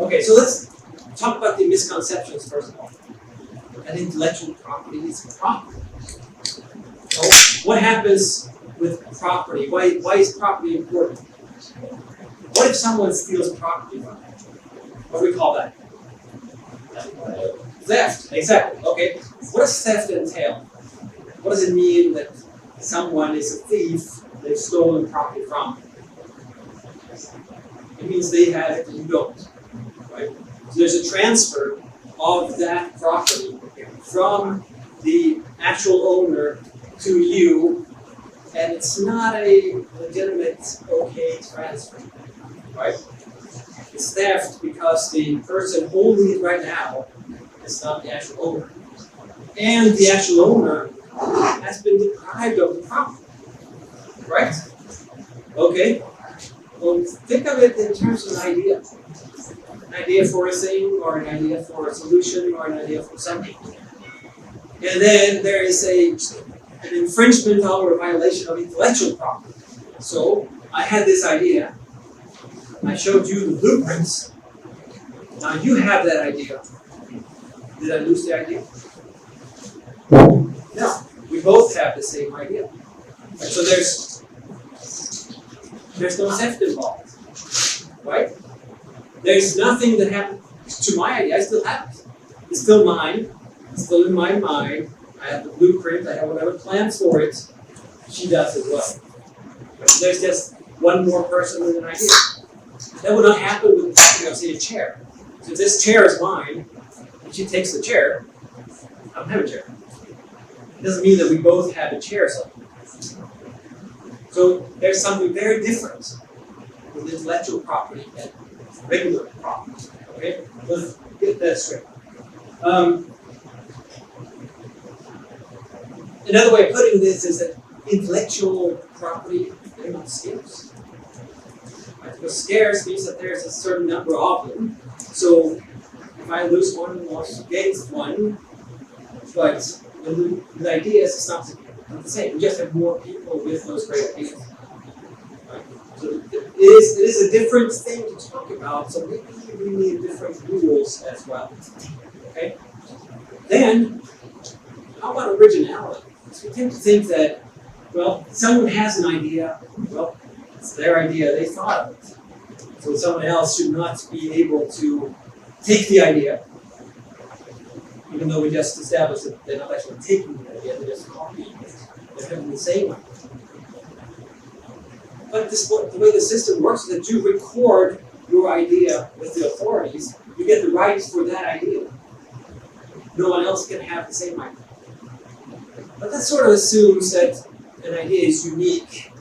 Okay, so let's talk about the misconceptions first of all. And intellectual property is property. So what happens with property? Why is property important? What if someone steals property from you? What do we call that? Theft, exactly. Okay. What does theft entail? What does it mean that someone is a thief, they've stolen property from you? It means they have it and you don't. Right? So there's a transfer of that property from the actual owner to you, and it's not a legitimate, okay transfer. Right? It's theft because the person holding it right now is not the actual owner. And the actual owner has been deprived of the property. Right? Okay? Well, think of it in terms of an idea. An idea for a thing, or an idea for a solution, or an idea for something. And then there is an infringement or a violation of intellectual property. So, I had this idea. I showed you the blueprints. Now you have that idea. Did I lose the idea? No. We both have the same idea. Right, so there's no theft involved. Right? There's nothing that happened to my idea. I still have it. It's still mine. It's still in my mind. I have the blueprint. I have whatever plans for it. She does as well. There's just one more person with an idea. That would not happen with, say, a chair. So if this chair is mine, and she takes the chair, I don't have a chair. It doesn't mean that we both have a chair somewhere. So there's something very different with intellectual property and regular property. Okay? Let's get that straight. Another way of putting this is that intellectual property, they're not scarce. Right? Because scarce means that there's a certain number of them. So if I lose one, lost against one, but with ideas, it's not the same. We just have more people with those great ideas. Right? So it is a different thing to talk about, so maybe we need different rules as well. Okay? Then, how about originality? So we tend to think that, well, someone has an idea, well, it's their idea, they thought of it. So someone else should not be able to take the idea, even though we just established that they're not actually taking the idea, they're just copying it. They're having the same idea. But the way the system works is that you record your idea with the authorities, you get the rights for that idea. No one else can have the same idea. But that sort of assumes that an idea is unique.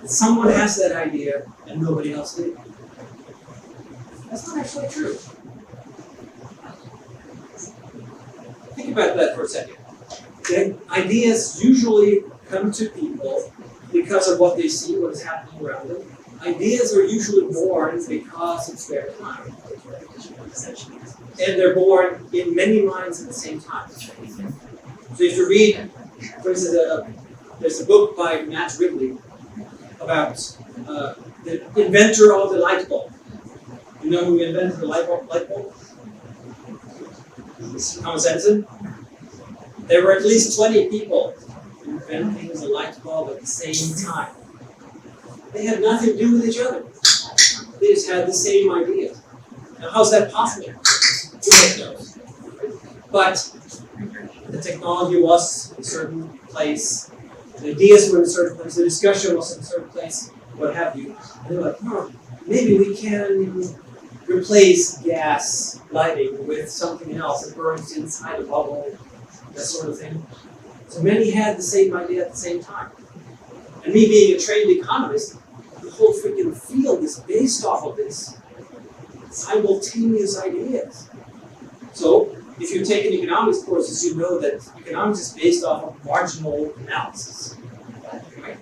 That someone has that idea and nobody else did. That's not actually true. Think about that for a second. Okay? Ideas usually come to people because of what they see, what is happening around them. Ideas are usually born because it's their time. And they're born in many minds at the same time. So if you read, for instance, there's a book by Matt Ridley about the inventor of the light bulb. You know who invented the light bulb? Thomas Edison. There were at least 20 people inventing the light bulb at the same time. They had nothing to do with each other. They just had the same idea. Now, how's that possible? Who knows? But the technology was in a certain place, the ideas were in a certain place, the discussion was in a certain place, what have you. And they were like, maybe we can replace gas lighting with something else that burns inside a bubble, that sort of thing. So many had the same idea at the same time. And me being a trained economist, the whole freaking field is based off of this simultaneous ideas. So, if you take an economics courses, you know that economics is based off of marginal analysis. Right?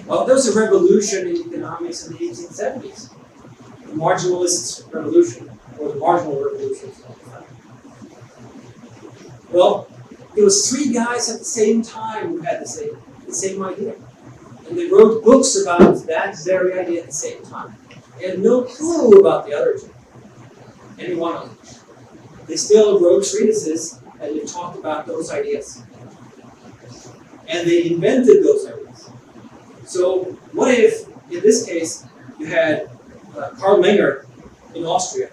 Well, there was a revolution in economics in the 1870s. The marginalist revolution, or the marginal revolution. Well, it was 3 guys at the same time who had the same idea. And they wrote books about that very idea at the same time. They had no clue about the other two. any one of them. They still wrote treatises and they talked about those ideas. And they invented those ideas. So what if, in this case, you had Karl Menger in Austria,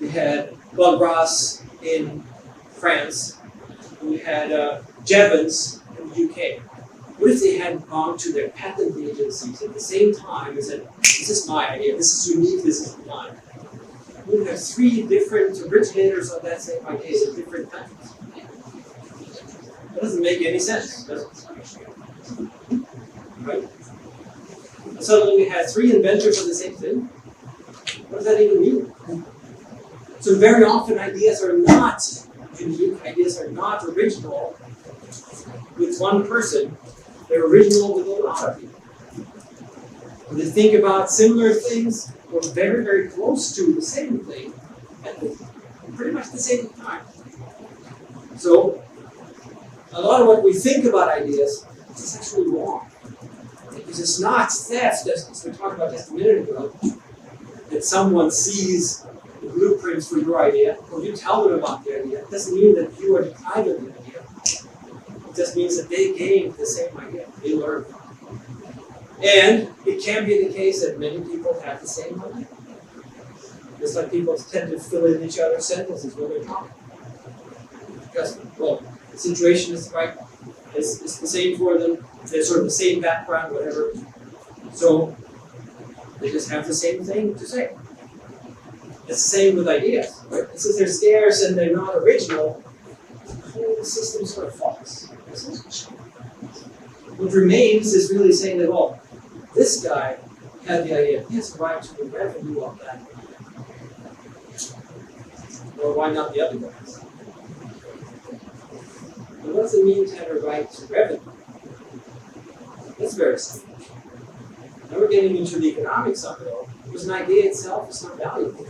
you had Claude Ross in France, and you had Jevons in the UK. What if they had gone to their patent agencies at the same time and said, this is my idea, this is unique, this is mine? We would have 3 different originators of that same idea in different countries. That doesn't make any sense, does it? Right? And suddenly we had 3 inventors of the same thing. What does that even mean? So very often ideas are not unique, ideas are not original with one person, they're original with a lot of people. When they think about similar things or very, very close to the same thing at pretty much the same time. So a lot of what we think about ideas is actually wrong. Because it's not theft, as we talked about just a minute ago, that someone sees the blueprints for your idea, or you tell them about the idea. It doesn't mean that you are deprived of the idea. It just means that they gained the same idea. They learned from it. And it can be the case that many people have the same idea. Just like people tend to fill in each other's sentences when they're talking. Because, well, the situation is right. It's the same for them. They're sort of the same background, whatever. So they just have the same thing to say. It's the same with ideas, right? And since they're scarce and they're not original, the whole system sort of falls. What remains is really saying that, well, this guy had the idea. He has a right to the revenue of that. Or why not the other guys? And what does it mean to have a right to revenue? That's very simple. Now we're getting into the economics of it all, because an idea itself is not valuable.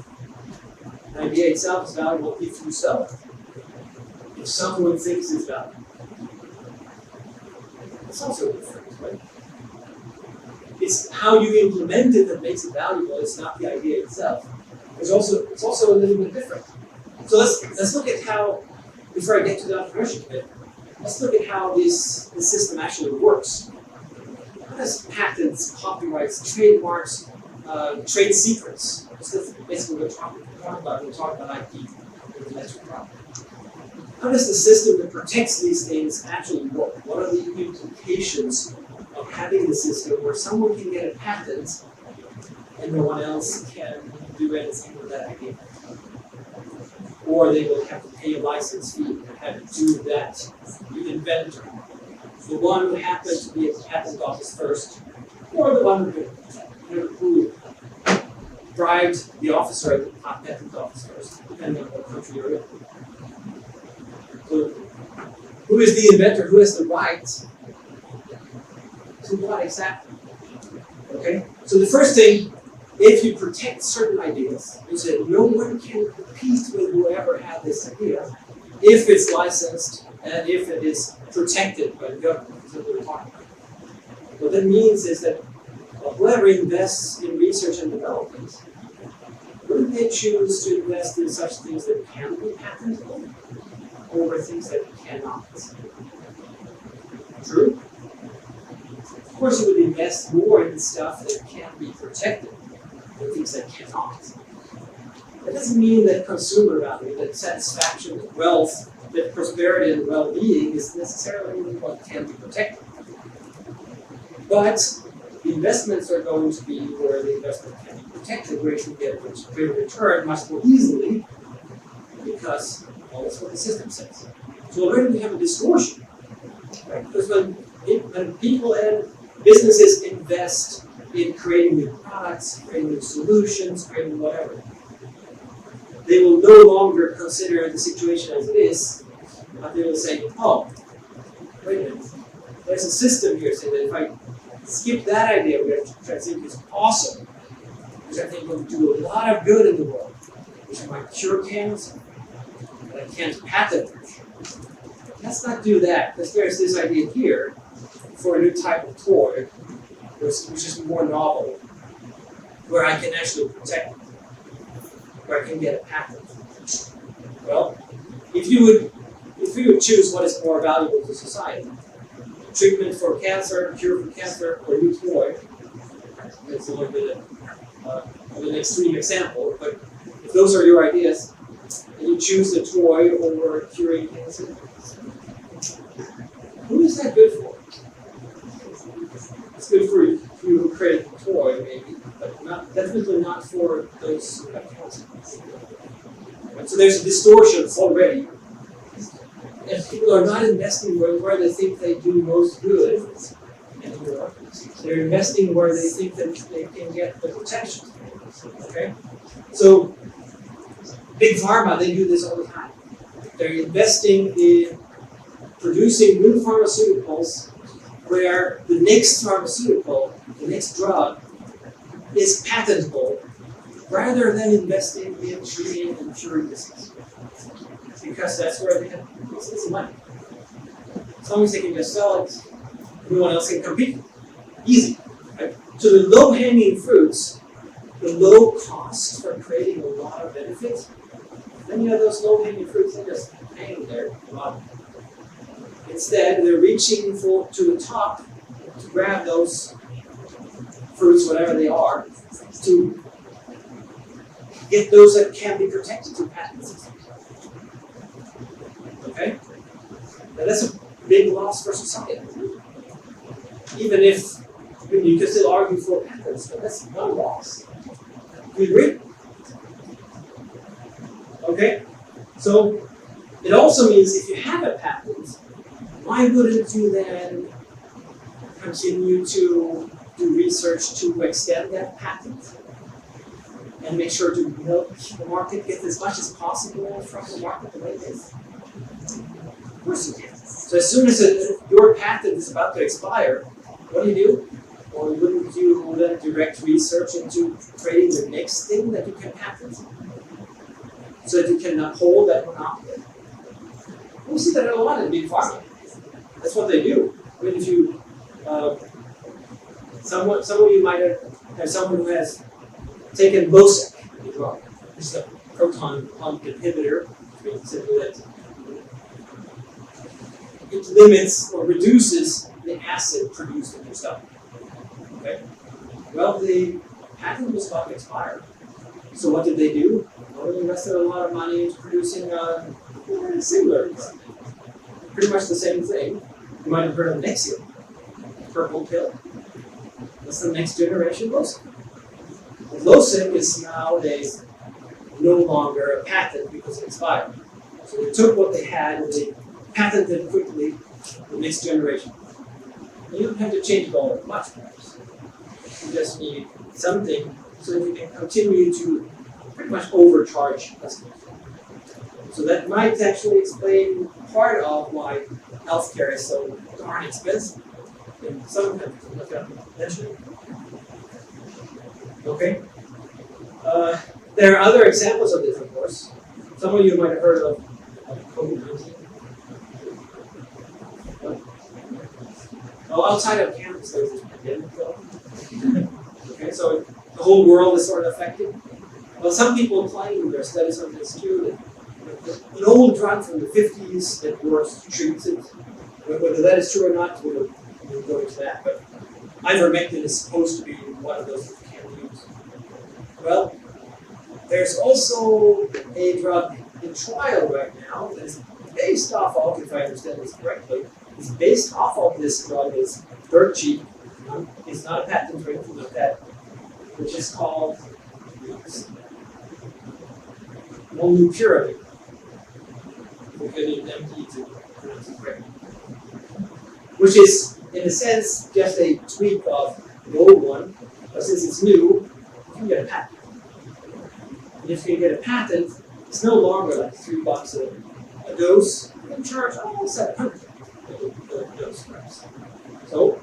An idea itself is valuable if you sell it. If someone thinks it's valuable. It's also different, right? It's how you implement it that makes it valuable. It's not the idea itself. It's also a little bit different. So let's look at how, before I get to the entrepreneurship bit, let's look at how this system actually works. How does patents, copyrights, trademarks, trade secrets? That's basically what we're talking about when we talk about IP, intellectual property. How does the system that protects these things actually work? What are the implications of having the system where someone can get a patent and no one else can do anything with that idea? Or they will have to pay a license fee and have to do that, the inventor. The one who happened to be at the patent office first, or the one who bribed the officer at the patent office first, depending on what country you're in. So, who is the inventor? Who has the right to what exactly? Okay? So the first thing, if you protect certain ideas, you say no one can compete with whoever had this idea if it's licensed and if it is protected by the government. That's what we're talking about. What that means is that whoever invests in research and development, wouldn't they choose to invest in such things that can be patentable over things that cannot? True? Of course, you would invest more in stuff that can be protected than things that cannot. That doesn't mean that consumer value, that satisfaction, that wealth, that prosperity and well-being is necessarily what can be protected. But the investments are going to be where the investment can be protected, where you can get a greater return much more easily, because, well, that's what the system says. So already we have a distortion, right? Because when people and businesses invest in creating new products, creating new solutions, creating whatever, they will no longer consider the situation as it is, but they will say, oh, wait a minute, there's a system here saying that if I skip that idea, which I think is awesome, which I think will do a lot of good in the world, which might cure cancer, but I can't patent it. Let's not do that, because there's this idea here for a new type of toy, which is more novel, where I can actually protect it. Where I I can get a patent. Well, if you would choose what is more valuable to society, treatment for cancer, cure for cancer, or new toy, it's a little bit of an extreme example, but if those are your ideas, and you choose the toy over curing cancer, who is that good for? It's good for you who create the toy, maybe, but definitely not for those who have cancer. Right? So there's distortions already, and people are not investing where they think they do most good anymore. They're investing where they think that they can get the protection. Okay? So, Big Pharma, they do this all the time. They're investing in producing new pharmaceuticals where the next pharmaceutical, the next drug, is patentable rather than investing in treating and curing disease. Because that's where they have the money. As long as they can just sell it, no one else can compete. Easy. Right? So the low-hanging fruits, the low cost for creating a lot of benefits, then you have those low-hanging fruits that just hang there at the bottom. Instead, they're reaching to the top to grab those fruits, whatever they are, to get those that can be protected through patent systems. Okay? Now that's a big loss for society. Even if you can still argue for patents, but that's not a loss. Do you agree? Okay? So it also means if you have a patent, why wouldn't you then continue to do research to extend that patent and make sure to milk the market, get as much as possible from the market the way it is? Of course you can. So as soon as your patent is about to expire, what do? Or wouldn't you then direct research into creating the next thing that you can patent so that you can uphold that monopoly? We see that a lot in big pharma. That's what they do. I mean, if you, some of you might have someone who has taken Losec, the drug. It's a proton pump inhibitor. Simply that it limits or reduces the acid produced in your stomach. Okay? Well, the patent was about to expire. So what did they do? Well, they invested a lot of money into producing a similar drug. Pretty much the same thing. You might have heard of Nexium, purple pill. That's the next generation Losec. Losec is nowadays no longer a patent because it expired. So they took what they had and they patented quickly the next generation. And you don't have to change it all that much, perhaps. You just need something so that you can continue to pretty much overcharge customers. So that might actually explain part of why healthcare is so darn expensive in some countries. I'm not going to mention it. Okay? There are other examples of this, of course. Some of you might have heard of COVID-19. Well, outside of campus, there's this pandemic going. Okay, so the whole world is sort of affected. Well, some people claim there are studies on this too, that an old drug from the 50s that works treats it. Whether that is true or not, we'll go into that. But ivermectin is supposed to be one of those that you can use. Well, there's also a drug in trial right now that is based off of, if I understand this correctly, is based off of this drug is dirt cheap. It's not a patent or anything like that, which is called molnupiravir. We're getting MD to pronounce it correctly. Which is, in a sense, just a tweak of the old one, but since it's new, you can get a patent. And if you can get a patent, it's no longer like $3 a dose. You can charge almost $700 a dose, perhaps. So,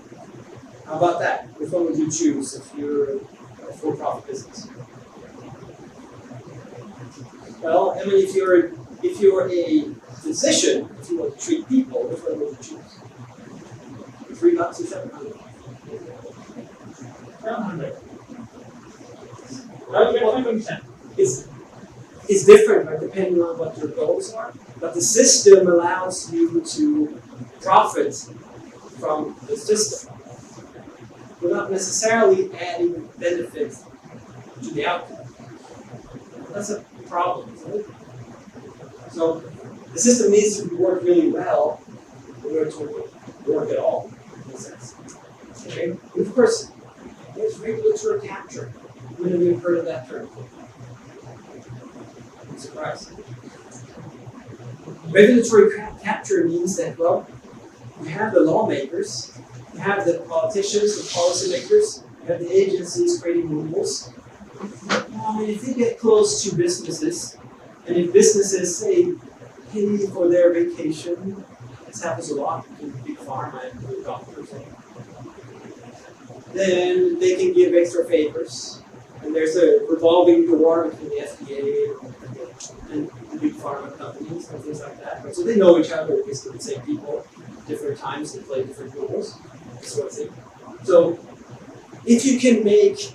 how about that? Which one would you choose if you're a for-profit business? Well, I mean, if you're a physician, if you want to treat people, which one would you choose? $3 or $700? $700. It's is different, right, depending on what your goals are. But the system allows you to profit from the system without necessarily adding benefit to the outcome. That's a problem, isn't it? So the system needs to work really well in order to work at all, in a sense. Okay? And of course, there's regulatory capture. When have you heard of that term? I'm surprised. Regulatory capture means that, well, you have the lawmakers, you have the politicians, the policymakers, you have the agencies creating rules. If you get close to businesses, and if businesses say, pay for their vacation, this happens a lot in big pharma and big doctors, then they can give extra favors. And there's a revolving door between the FDA and the big pharma companies and things like that. Right? So they know each other, basically the same people, different times, they play different rules, this sort of thing. So if you can make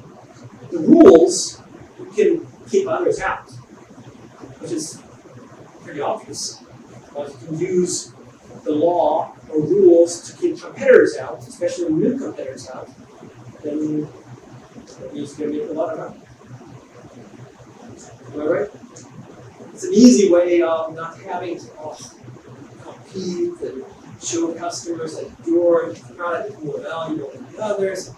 the rules, you can keep others out, which is pretty obvious. But you can use the law or rules to keep competitors out, especially new competitors out, then that means you're going to make a lot of money. Am I right? It's an easy way of not having to compete and show customers that your product is more valuable than the others.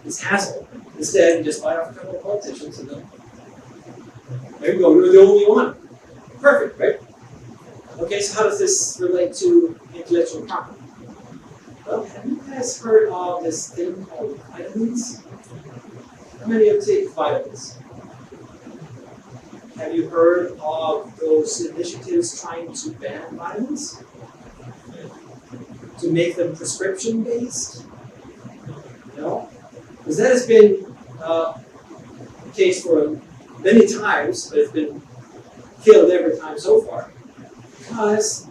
This hassle. Instead, you just buy off a couple of politicians and then there you go, you're the only one. Perfect, right? Okay, so how does this relate to intellectual property? Well, have you guys heard of this thing called vitamins? How many of you take vitamins? Have you heard of those initiatives trying to ban vitamins? To make them prescription-based? No? Because that has been the case for many times, but it's been killed every time so far. Because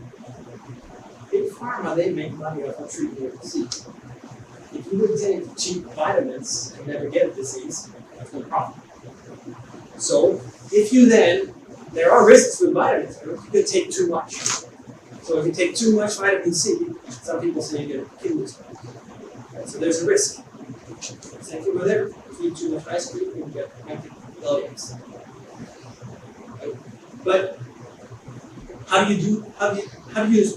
in pharma, they make money off of treating your disease. If you would take cheap vitamins and never get a disease, that's no problem. So if you then, there are risks with vitamins. You could take too much. So if you take too much vitamin C, some people say you get kidney stones. Right? So there's a risk. Same thing with everything. If you eat too much ice cream, you can get antibiotics. Right? But how do you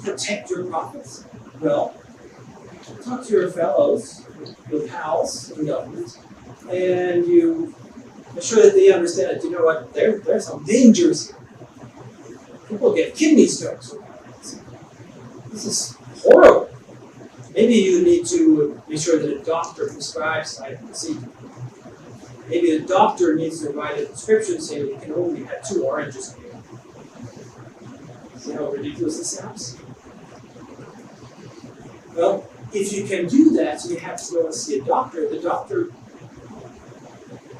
protect your profits? Well, talk to your fellows, your pals in government, and you make sure that they understand that, you know what, there's some dangers here. People get kidney stones. This is horrible. Maybe you need to make sure that a doctor prescribes vitamin C. Maybe the doctor needs to write a prescription saying you can only have 2 oranges a day. See how ridiculous this sounds? Well, if you can do that, so you have to go and see a doctor. The doctor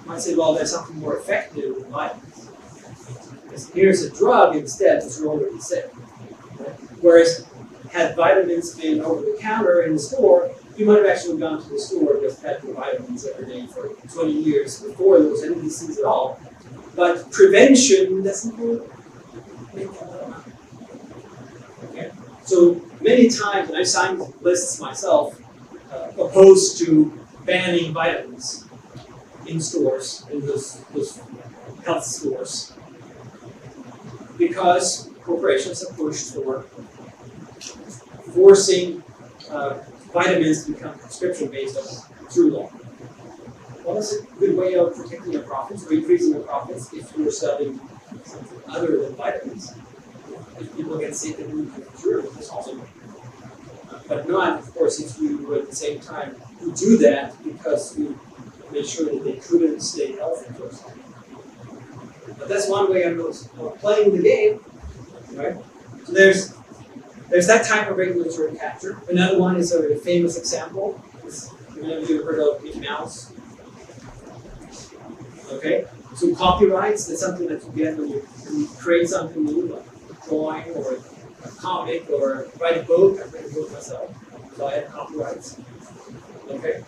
might say, well, there's something more effective than vitamins. Because here's a drug instead that you're already sick. Right? Whereas, had vitamins been over the counter in the store, you might have actually gone to the store and just had your vitamins every day for 20 years before there was any disease at all. But prevention doesn't really make that lot of money. Okay? So many times, and I've signed lists myself, opposed to banning vitamins in stores, in those health stores, because corporations have pushed for forcing vitamins to become prescription-based through law. Well, that's a good way of protecting your profits or increasing your profits if you're selling something other than vitamins. If people get sick and move through, that's also good. But not, of course, if you at the same time you do that because you made sure that they couldn't stay healthy first. But that's one way of playing the game, right? So there's that type of regulatory capture. Another one is a famous example. Many of you have heard of Mickey Mouse. Okay, so copyrights, that's something that you get when you create something new, like a drawing or a comic or write a book. I write a book myself, so I have copyrights. Okay,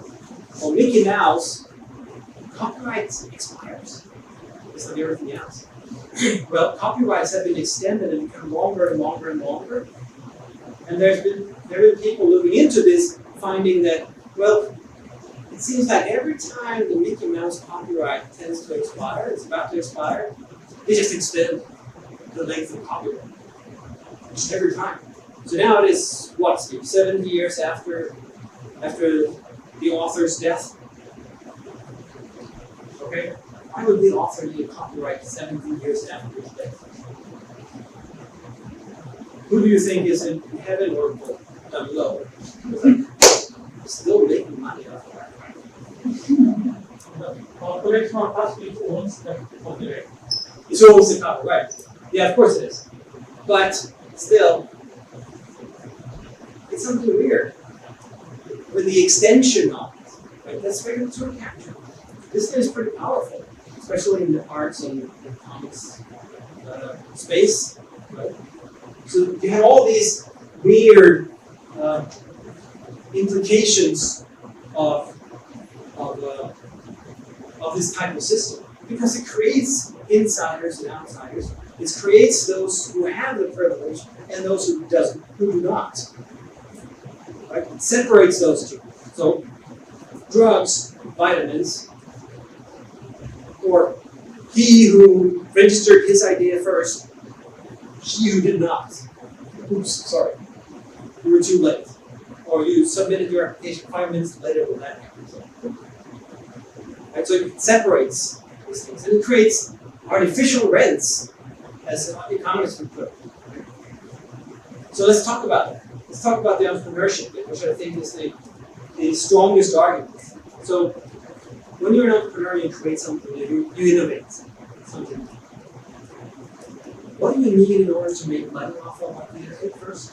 well, Mickey Mouse, copyright expires. just like everything else. Well, copyrights have been extended and become longer and longer and longer. And there have been people looking into this, finding that, well, it seems like every time the Mickey Mouse copyright tends to expire, it's about to expire, they just extend the length of copyright. Every time. So now it is, what, Steve, 70 years after the author's death? Okay? Why would the author need a copyright 70 years after his death? Who do you think is in heaven or below? Still making money off of that. The corporate pharmaceutical owns the copyright. It owns the copyright. Yeah, of course it is. But still, it's something weird. With the extension of it, right? That's regulatory capture. This is pretty powerful, especially in the arts and comics space, right? So you have all these weird implications of this type of system, because it creates insiders and outsiders. It creates those who have the privilege and those who do not. Right? It separates those two. So drugs, vitamins, or he who registered his idea first, he who did not. Oops, sorry. You were too late. Or you submitted your application 5 minutes later when that happens. Right? So it separates these things. And it creates artificial rents, as economists would put it. So let's talk about that. Let's talk about the entrepreneurship bit, which I think is the strongest argument. So when you're an entrepreneur, you create something new, you innovate something. What do you need in order to make money off of what you innovate first?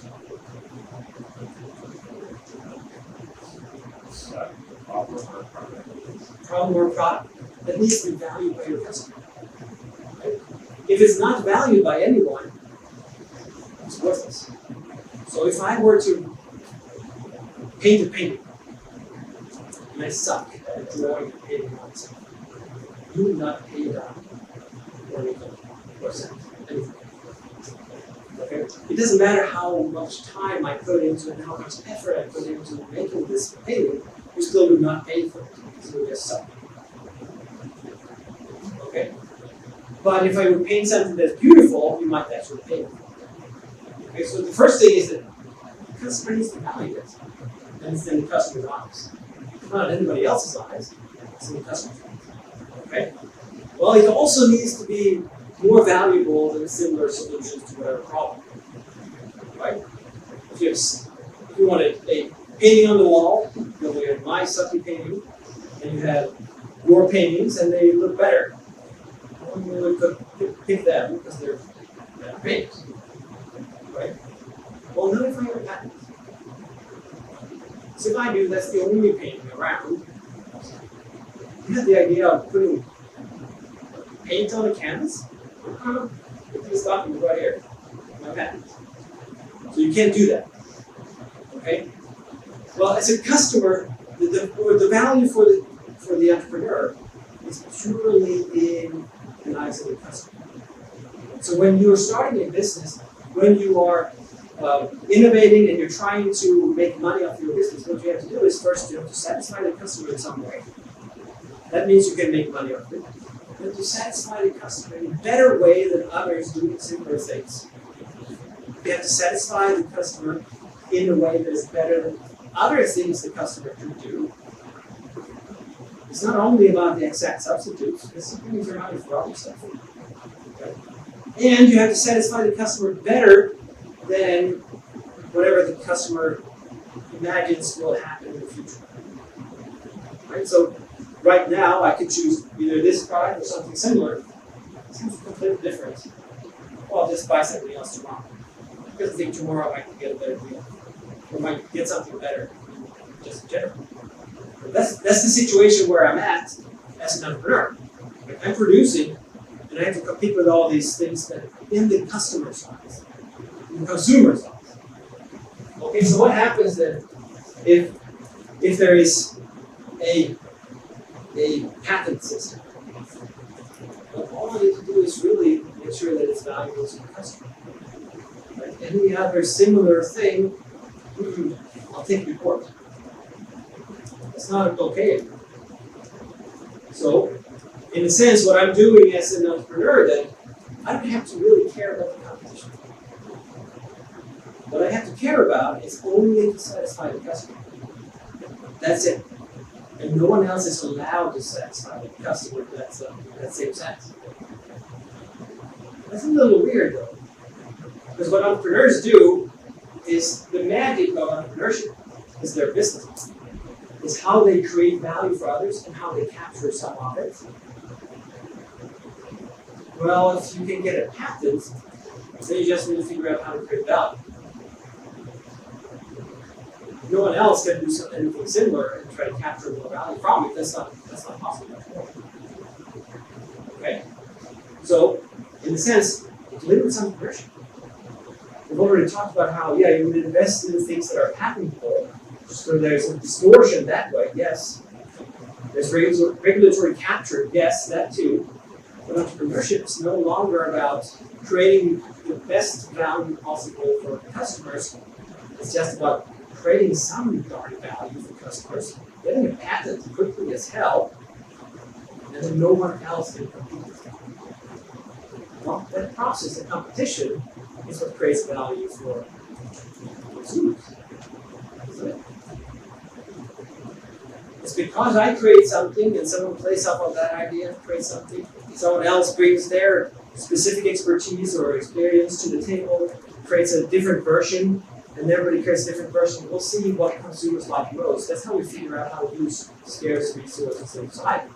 Problem or product that needs to be valued by your customer. Right? If it's not valued by anyone, it's worthless. So if I were to paint a painting, and I suck at drawing a painting on myself, you would not pay that or anything, or anything. Okay? It doesn't matter how much time I put into it and how much effort I put into making this painting, you still would not pay for it. So you just suck. Okay? But if I would paint something that's beautiful, you might actually pay for it. Okay, so the first thing is that the customer needs to value it. And it's in the customer's eyes. Not in anybody else's eyes, it's in the customer's eyes. Okay? Well, it also needs to be more valuable than similar solutions to whatever problem. Right? If you want a painting on the wall, you have my sucky painting, and you have your paintings, and they look better. Well, you really could pick them because they're better paintings. Right? Well, not if I have a patent. So if I do, that's the only painting around. You had the idea of putting paint on a canvas? It's stop me right here. My patent. So you can't do that. Okay? Well, as a customer, the value for the entrepreneur is purely in the eyes of the customer. So when you're starting a business, when you are innovating and you're trying to make money off your business, what you have to do is first you have to satisfy the customer in some way. That means you can make money off it. You have to satisfy the customer in a better way than others doing similar things. You have to satisfy the customer in a way that is better than other things the customer can do. It's not only about the exact substitutes, it's things are money for other stuff. Okay? And you have to satisfy the customer better than whatever the customer imagines will happen in the future. Right? So right now I could choose either this product or something similar. Something completely different. Well, I'll just buy something else tomorrow. Because I think tomorrow I might get a better deal. Or might get something better, just in general. But that's the situation where I'm at as an entrepreneur. Like I'm producing, and I have to compete with all these things that are in the customer's eyes, in the consumer's eyes. Okay, so what happens then if there is a patent system? Well, all all you need to do is really make sure that it's valuable to the customer. Right? Any other similar thing, I'll take report. That's not okay. So, in a sense, what I'm doing as an entrepreneur then, I don't have to really care about the competition. What I have to care about is only to satisfy the customer. That's it. And no one else is allowed to satisfy the customer in that same sense. That's a little weird though. Because what entrepreneurs do is the magic of entrepreneurship is their business model. Is how they create value for others and how they capture some of it. Well, if you can get a patent, then you just need to figure out how to create value. No one else can do anything similar and try to capture more value from it. That's not possible. Okay? So, in a sense, it's limited entrepreneurship. We've already talked about how, yeah, you would invest in things that are patentable. So there's a distortion that way, yes. There's regulatory capture, yes, that too. But entrepreneurship is no longer about creating the best value possible for customers. It's just about creating some darn value for customers, getting a patent quickly as hell, and then no one else can compete with that. Well, that process, the competition, is what creates value for consumers, isn't it? It's because I create something and someone plays off of that idea, creates something, someone else brings their specific expertise or experience to the table, creates a different version, and everybody creates a different version. We'll see what consumers like most. That's how we figure out how to use scarce resources in society.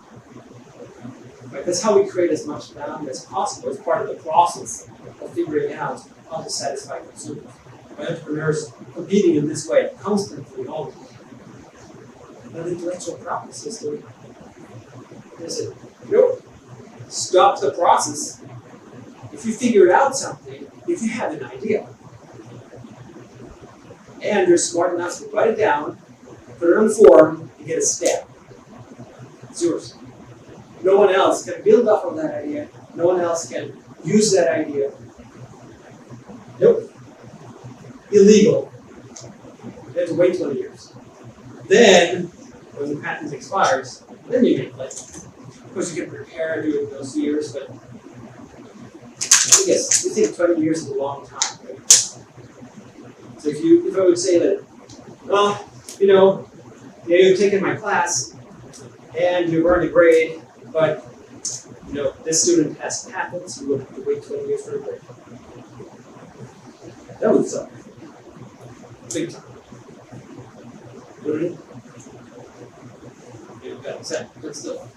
Right? That's how we create as much value as possible as part of the process of figuring out how to satisfy consumers. Entrepreneurs competing in this way constantly, all the time. An intellectual property system is it? Nope. Stop the process. If you figure out something, if you have an idea, and you're smart enough to write it down, put it on form, and get a stamp, it's yours. No one else can build off of that idea. No one else can use that idea. Nope. Illegal. You have to wait 20 years. Then, when the patent expires, then you can play. Of course, you can prepare during those years, but I guess we think 20 years is a long time. Right? So if I would say that, well, you've taken my class and you've earned a grade, but this student has patents, you would have to wait 20 years for a grade. That would suck. Big time. Wouldn't it? But still,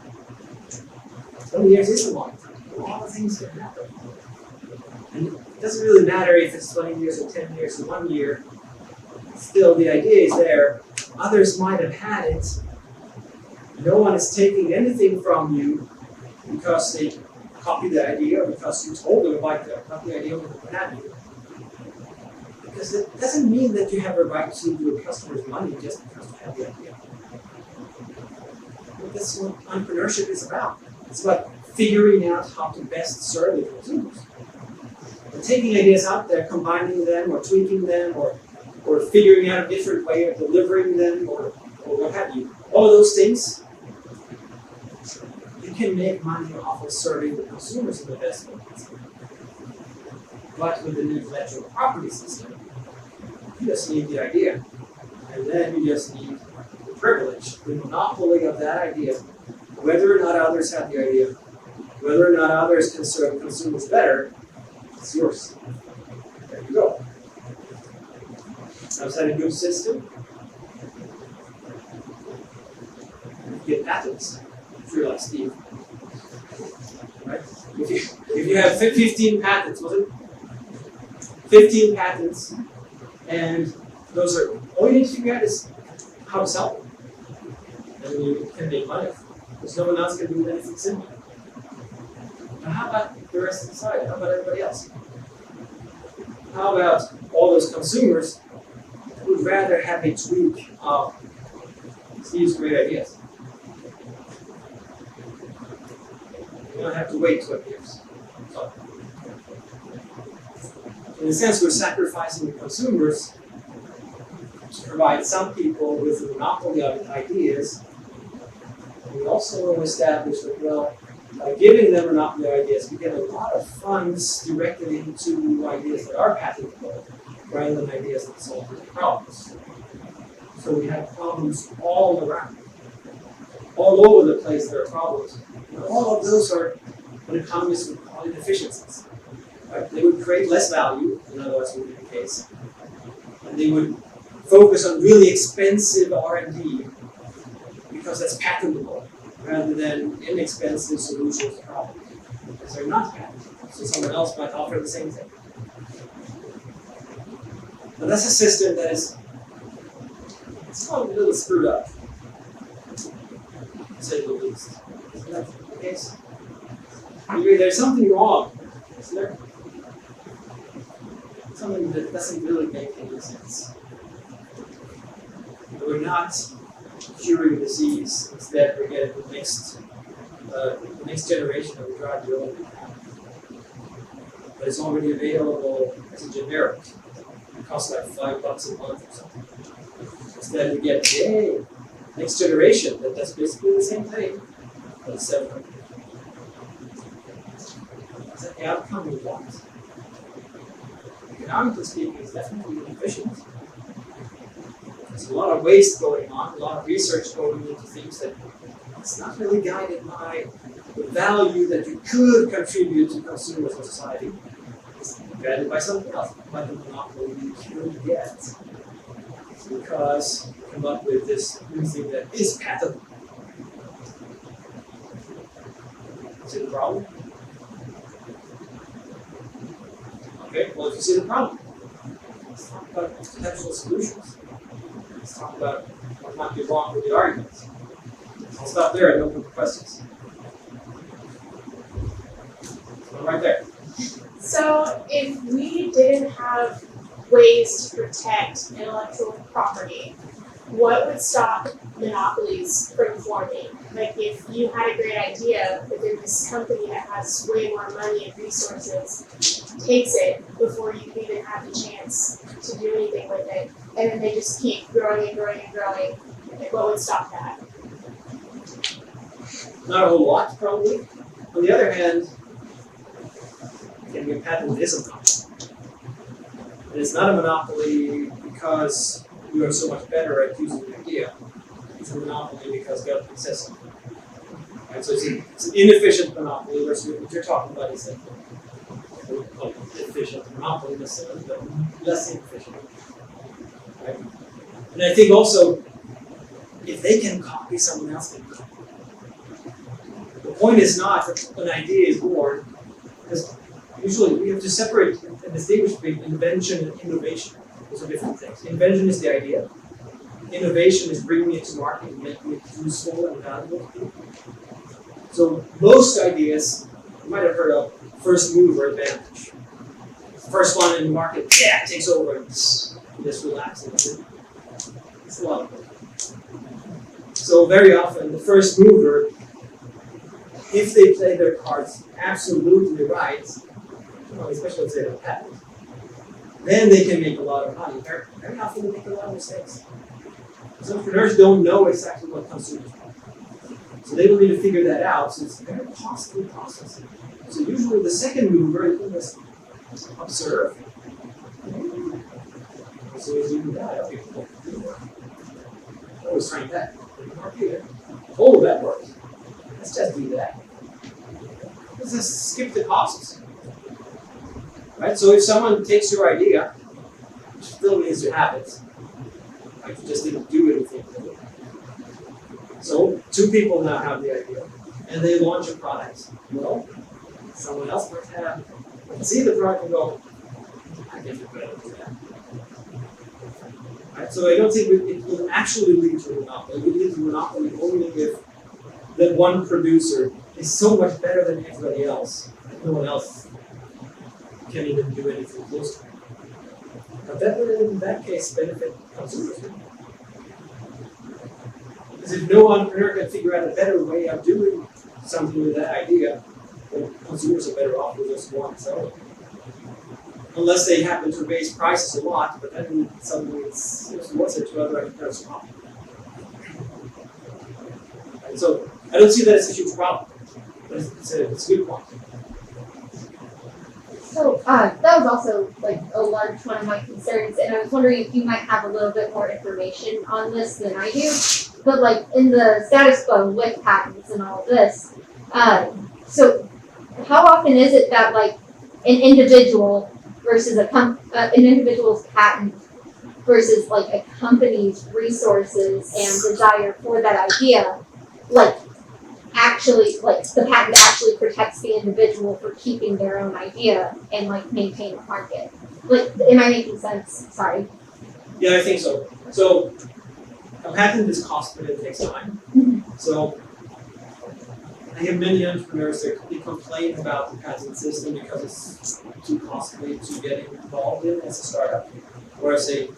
20 years is a long time. A lot of things can happen. And it doesn't really matter if it's 20 years or 10 years or 1 year. Still, the idea is there. Others might have had it. No one is taking anything from you because they copied the idea or because you told them about the idea of the patent. Because it doesn't mean that you have a right to your customer's money just because you have the idea. That's what entrepreneurship is about. It's about figuring out how to best serve the consumers. And taking ideas out there, combining them or tweaking them or figuring out a different way of delivering them or what have you. All of those things, you can make money off of serving the consumers in the best way. But with the intellectual property system, you just need the idea. And then you just need the privilege, the monopoly of that idea, whether or not others have the idea, whether or not others can serve consumers better, it's yours. There you go. Outside a good system, you get patents if you're like Steve. Right? If you have 15 patents, was it? 15 patents, and those are all you need to figure out is how to sell them. And you can make money. Because no one else can do anything similar. Now how about the rest of society? How about everybody else? How about all those consumers who would rather have a tweak of Steve's great ideas? You don't have to wait 12 years. So, in a sense, we're sacrificing the consumers to provide some people with a monopoly of ideas. And we also establish that, well, by giving them monopoly ideas, we get a lot of funds directed into ideas that are patentable, rather than ideas that solve real problems. So we have problems all around. All over the place there are problems. And all of those are what economists would call inefficiencies. Right? They would create less value than otherwise would be the case. And they would focus on really expensive R&D because that's patentable, rather than inexpensive solutions to problems. Because they're not patentable. So someone else might offer the same thing. But that's a system that is, it's a little screwed up, to say the least. Isn't that the case? Maybe there's something wrong, isn't there? Something that doesn't really make any sense. We're not curing disease, instead we're getting the next generation of the drug we already have. But it's already available as a generic. It costs like $5 a month or something. Instead we get, yay, next generation that does basically the same thing, but it's $700. Is that the outcome we want? Economically speaking, it's definitely inefficient. There's a lot of waste going on, a lot of research going into things that it's not really guided by the value that you could contribute to consumers or society. It's guided by something else, by the monopoly you could get. Because you come up with this new thing that is patentable. See the problem? Okay, well, if you see the problem, let's talk about potential solutions. Let's talk about what might be wrong with the arguments. I'll stop there and open for questions. So right there. So if we didn't have ways to protect intellectual property, what would stop monopolies from forming? Like if you had a great idea, but then this company that has way more money and resources takes it before you can even have the chance to do anything with it, and then they just keep growing and growing and growing, like what would stop that? Not a whole lot, probably. On the other hand, getting a patent is a monopoly. And it's not a monopoly because you are so much better at using the idea. It's a monopoly because government says so. Right? So it's an inefficient monopoly, versus what you're talking about is efficient monopoly, but less inefficient. Right? And I think also, if they can copy, someone else can copy. The point is not that an idea is born, because usually we have to separate and distinguish between invention and innovation. Those are different things. Invention is the idea. Innovation is bringing it to market and making it useful and valuable to people. So most ideas, you might have heard of first mover advantage. First one in the market, yeah, takes over and just relaxes. It's a lot of it. So very often the first mover, if they play their cards absolutely right, especially if they have a patent, then they can make a lot of money. Very often they make a lot of mistakes. Because entrepreneurs don't know exactly what consumers want. So they will need to figure that out, so it's a very costly process. So usually the second mover, you can just observe. So as you do that, people always trying that. Oh, that works. Let's just do that. Let's just skip the costs. Right? So if someone takes your idea, which still means you have it, like you just didn't do anything with it. So two people now have the idea, and they launch a product. Well, someone else might have, see the product and go, I can do better than that. Right? So I don't think it will actually lead to a monopoly. It will lead to a monopoly only if that one producer is so much better than everybody else that no one else can even do anything close to it. But that would, in that case, benefit consumers. Because if no entrepreneur can figure out a better way of doing something with that idea, consumers are better off with just one seller. Unless they happen to raise prices a lot, but then suddenly it's worth it to other entrepreneurs. And so I don't see that as a huge problem, but it's a good point. So that was also like a large one of my concerns, and I was wondering if you might have a little bit more information on this than I do. But like in the status quo with patents and all of this, so how often is it that like an individual versus an individual's patent versus like a company's resources and desire for that idea, like actually, like the patent actually protects the individual for keeping their own idea and like maintain a market? Like, am I making sense? Sorry. Yeah, I think so. So a patent is costly, it takes time. So I have many entrepreneurs that complain about the patent system because it's too costly to get involved in as a startup. Whereas say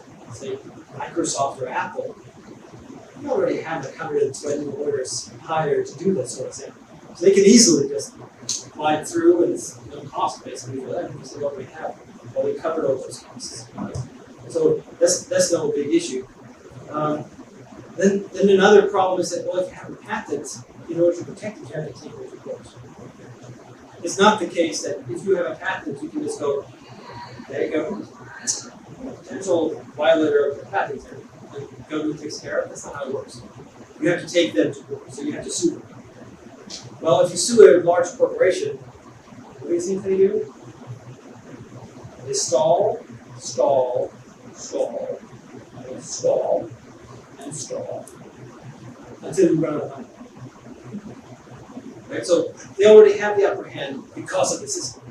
Microsoft or Apple, they already have 120 lawyers hired to do this sort of thing. So they can easily just glide through, and it's no cost basically for them because they already covered all those costs. So that's no big issue. Then another problem is that, well, if you have a patent, in order to protect it, you have to take it to court. It's not the case that if you have a patent, you can just go, there you go, potential violator of the patent, and the government takes care of it. That's not how it works. You have to take them to court, so you have to sue them. Well, if you sue a large corporation, what do you think they do? They stall, until you run out of money. Right? So they already have the upper hand because of the system.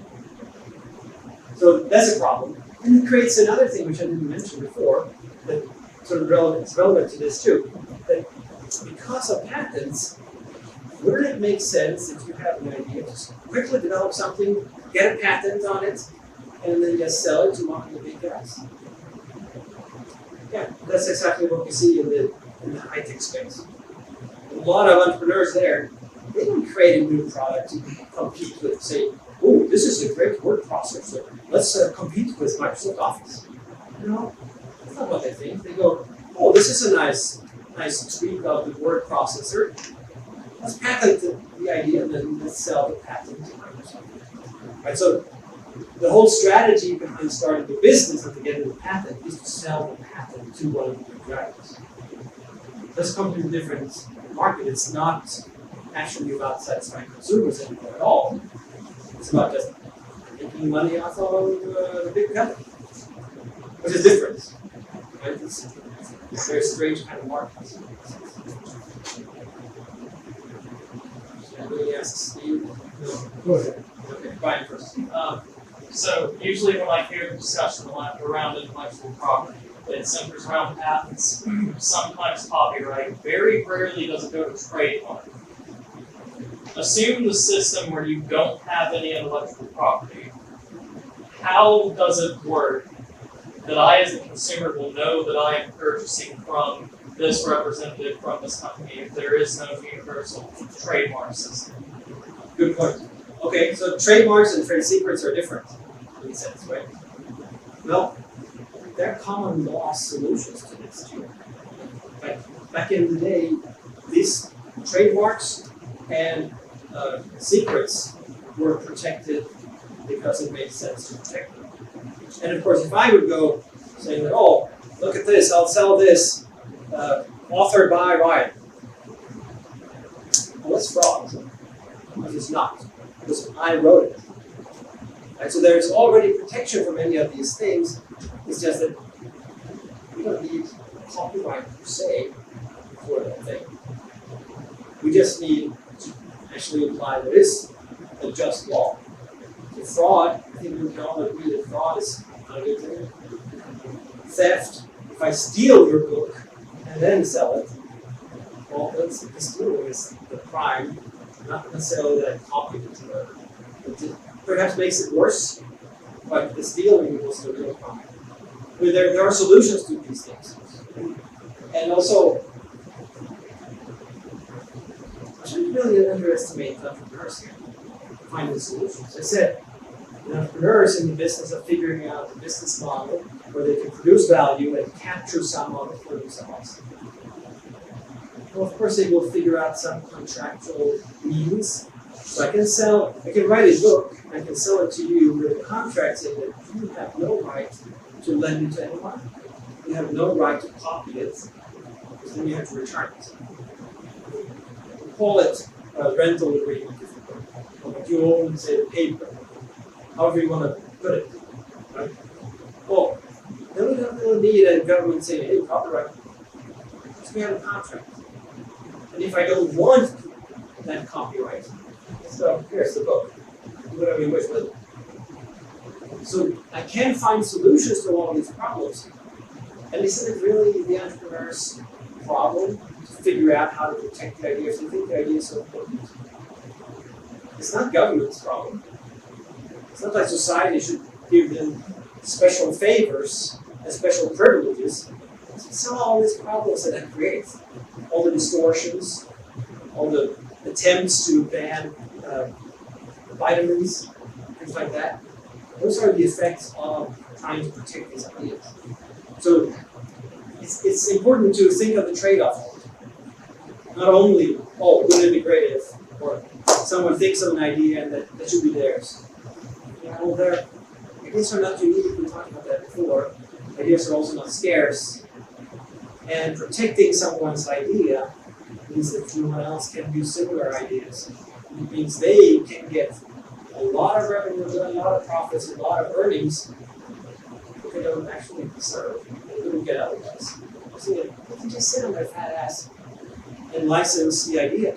So that's a problem. And it creates another thing which I didn't mention before, that sort of relevant to this too. That because of patents, wouldn't it make sense if you have an idea to quickly develop something, get a patent on it, and then just sell it to one of the big guys? Yeah, that's exactly what we see in the high-tech space. A lot of entrepreneurs there, they don't create a new product to compete with, say, oh, this is a great word processor. Let's compete with Microsoft Office. No, that's not what they think. They go, oh, this is a nice tweak of the word processor. Let's patent the idea and then let's sell the patent to Microsoft. Right, so the whole strategy behind starting the business and getting the patent is to sell the patent to one of the big guys. That's a completely different market. It's not actually about satisfying consumers anymore at all. It's about just making money off of the big company, which is different. Right? It's a very strange kind of market. Anybody asks Steve? No. Go ahead. Okay, Brian first. So usually when I hear the discussion around intellectual property, it centers around patents, sometimes copyright. Very rarely does it go to trademark. Assume the system where you don't have any intellectual property. How does it work that I as a consumer will know that I am purchasing from this representative from this company if there is no universal trademark system? Good point. Okay, so trademarks and trade secrets are different in a sense, right? Well, there are common law solutions to this too. Back in the day, these trademarks and secrets were protected because it made sense to protect them. And of course, if I would go saying that, oh, look at this, I'll sell this, authored by Ryan. Well, that's fraud. But it's not, because I wrote it. Right, so there's already protection for many of these things. It's just that we don't need copyright per se for that thing. We just need to actually apply what is a just law. So fraud, I think we can all agree that fraud is not a good thing. Theft, if I steal your book and then sell it, well, that's the stealing is the crime, not necessarily that I copied it. It perhaps makes it worse, but the stealing was the real crime. I mean, there are solutions to these things. And also, I shouldn't really underestimate entrepreneurs here. finding solutions. I said, the entrepreneurs in the business of figuring out the business model where they can produce value and capture some of it for themselves. Well, of course, they will figure out some contractual means. So I can write a book, I can sell it to you with a contract saying that you have no right to lend it to anyone. You have no right to copy it, because then you have to return it. Call it a rental agreement, if you will. Or you own, say, the paper, however you want to put it. Right? Well, then we don't really need a government saying, hey, copyright, because we have a contract. And if I don't want that copyright, so here's the book. Do whatever you wish with it. So I can find solutions to all of these problems. And isn't it really the entrepreneur's problem to figure out how to protect the idea if they think the idea is so important? It's not government's problem. It's not like society should give them special favors and special privileges. It's all these problems that it creates. All the distortions, all the attempts to ban vitamins, things like that. Those are the effects of trying to protect these ideas. So it's important to think of the trade-off. Not only, oh, wouldn't it be great if, or someone thinks of an idea and that should be theirs. Yeah, well, ideas are not unique. We talked about that before. Ideas are also not scarce. And protecting someone's idea means that no one else can use similar ideas. It means they can get a lot of revenue, a lot of profits, a lot of earnings that they don't actually deserve. They wouldn't get otherwise. So they can just sit on their fat ass and license the idea.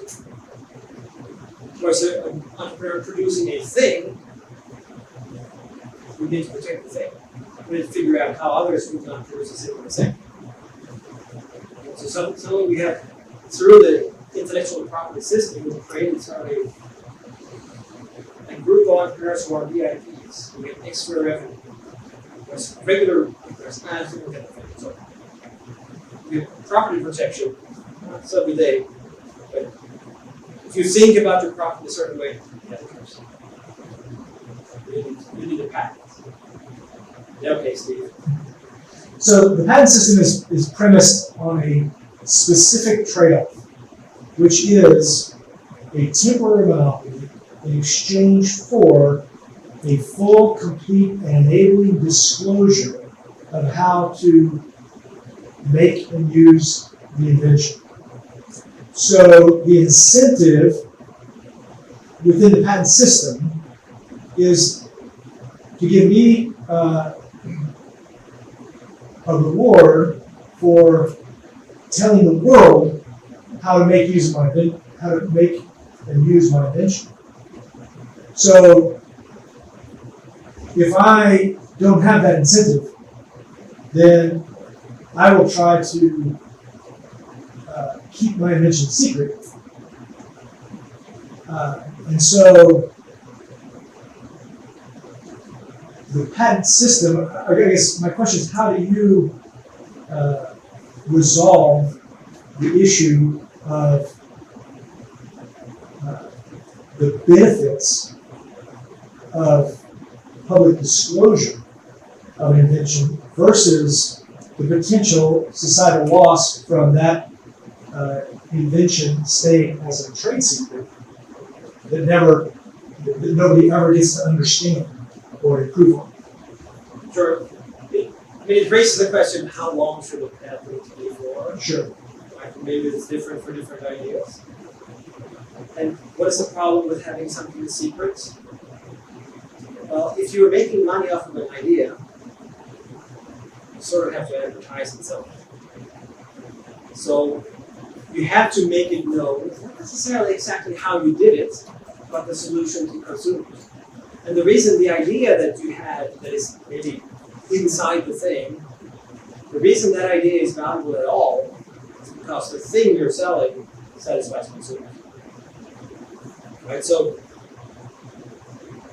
Whereas an entrepreneur producing a thing, we need to protect the thing. We need to figure out how others who cannot produce a similar thing. So suddenly we have, through the intellectual property system, we've created sort of a group of entrepreneurs who are VIPs, who get extra revenue. There's regular, there's so we have property protection, not every day, but if you think about your property a certain way, you need a patent. Yeah, okay, Steve. So the patent system is premised on a specific trade-off, which is a temporary monopoly in exchange for a full, complete, and enabling disclosure of how to make and use the invention. So the incentive within the patent system is to give me a reward for telling the world how to make and use my invention. So if I don't have that incentive, then I will try to keep my invention secret. And so the patent system, I guess my question is, how do you resolve the issue of the benefits of public disclosure of an invention versus the potential societal loss from that invention staying as a trade secret that nobody ever gets to understand or improve on? Sure. I mean, it raises the question, how long should a patent be for? Sure. Like, maybe it's different for different ideas. And what is the problem with having something secret? Well, if you're making money off of an idea, you sort of have to advertise itself. So you have to make it known, not necessarily exactly how you did it, but the solution to consumers. And the reason the idea that you had that is maybe inside the thing, the reason that idea is valuable at all is because the thing you're selling satisfies consumers. Right? So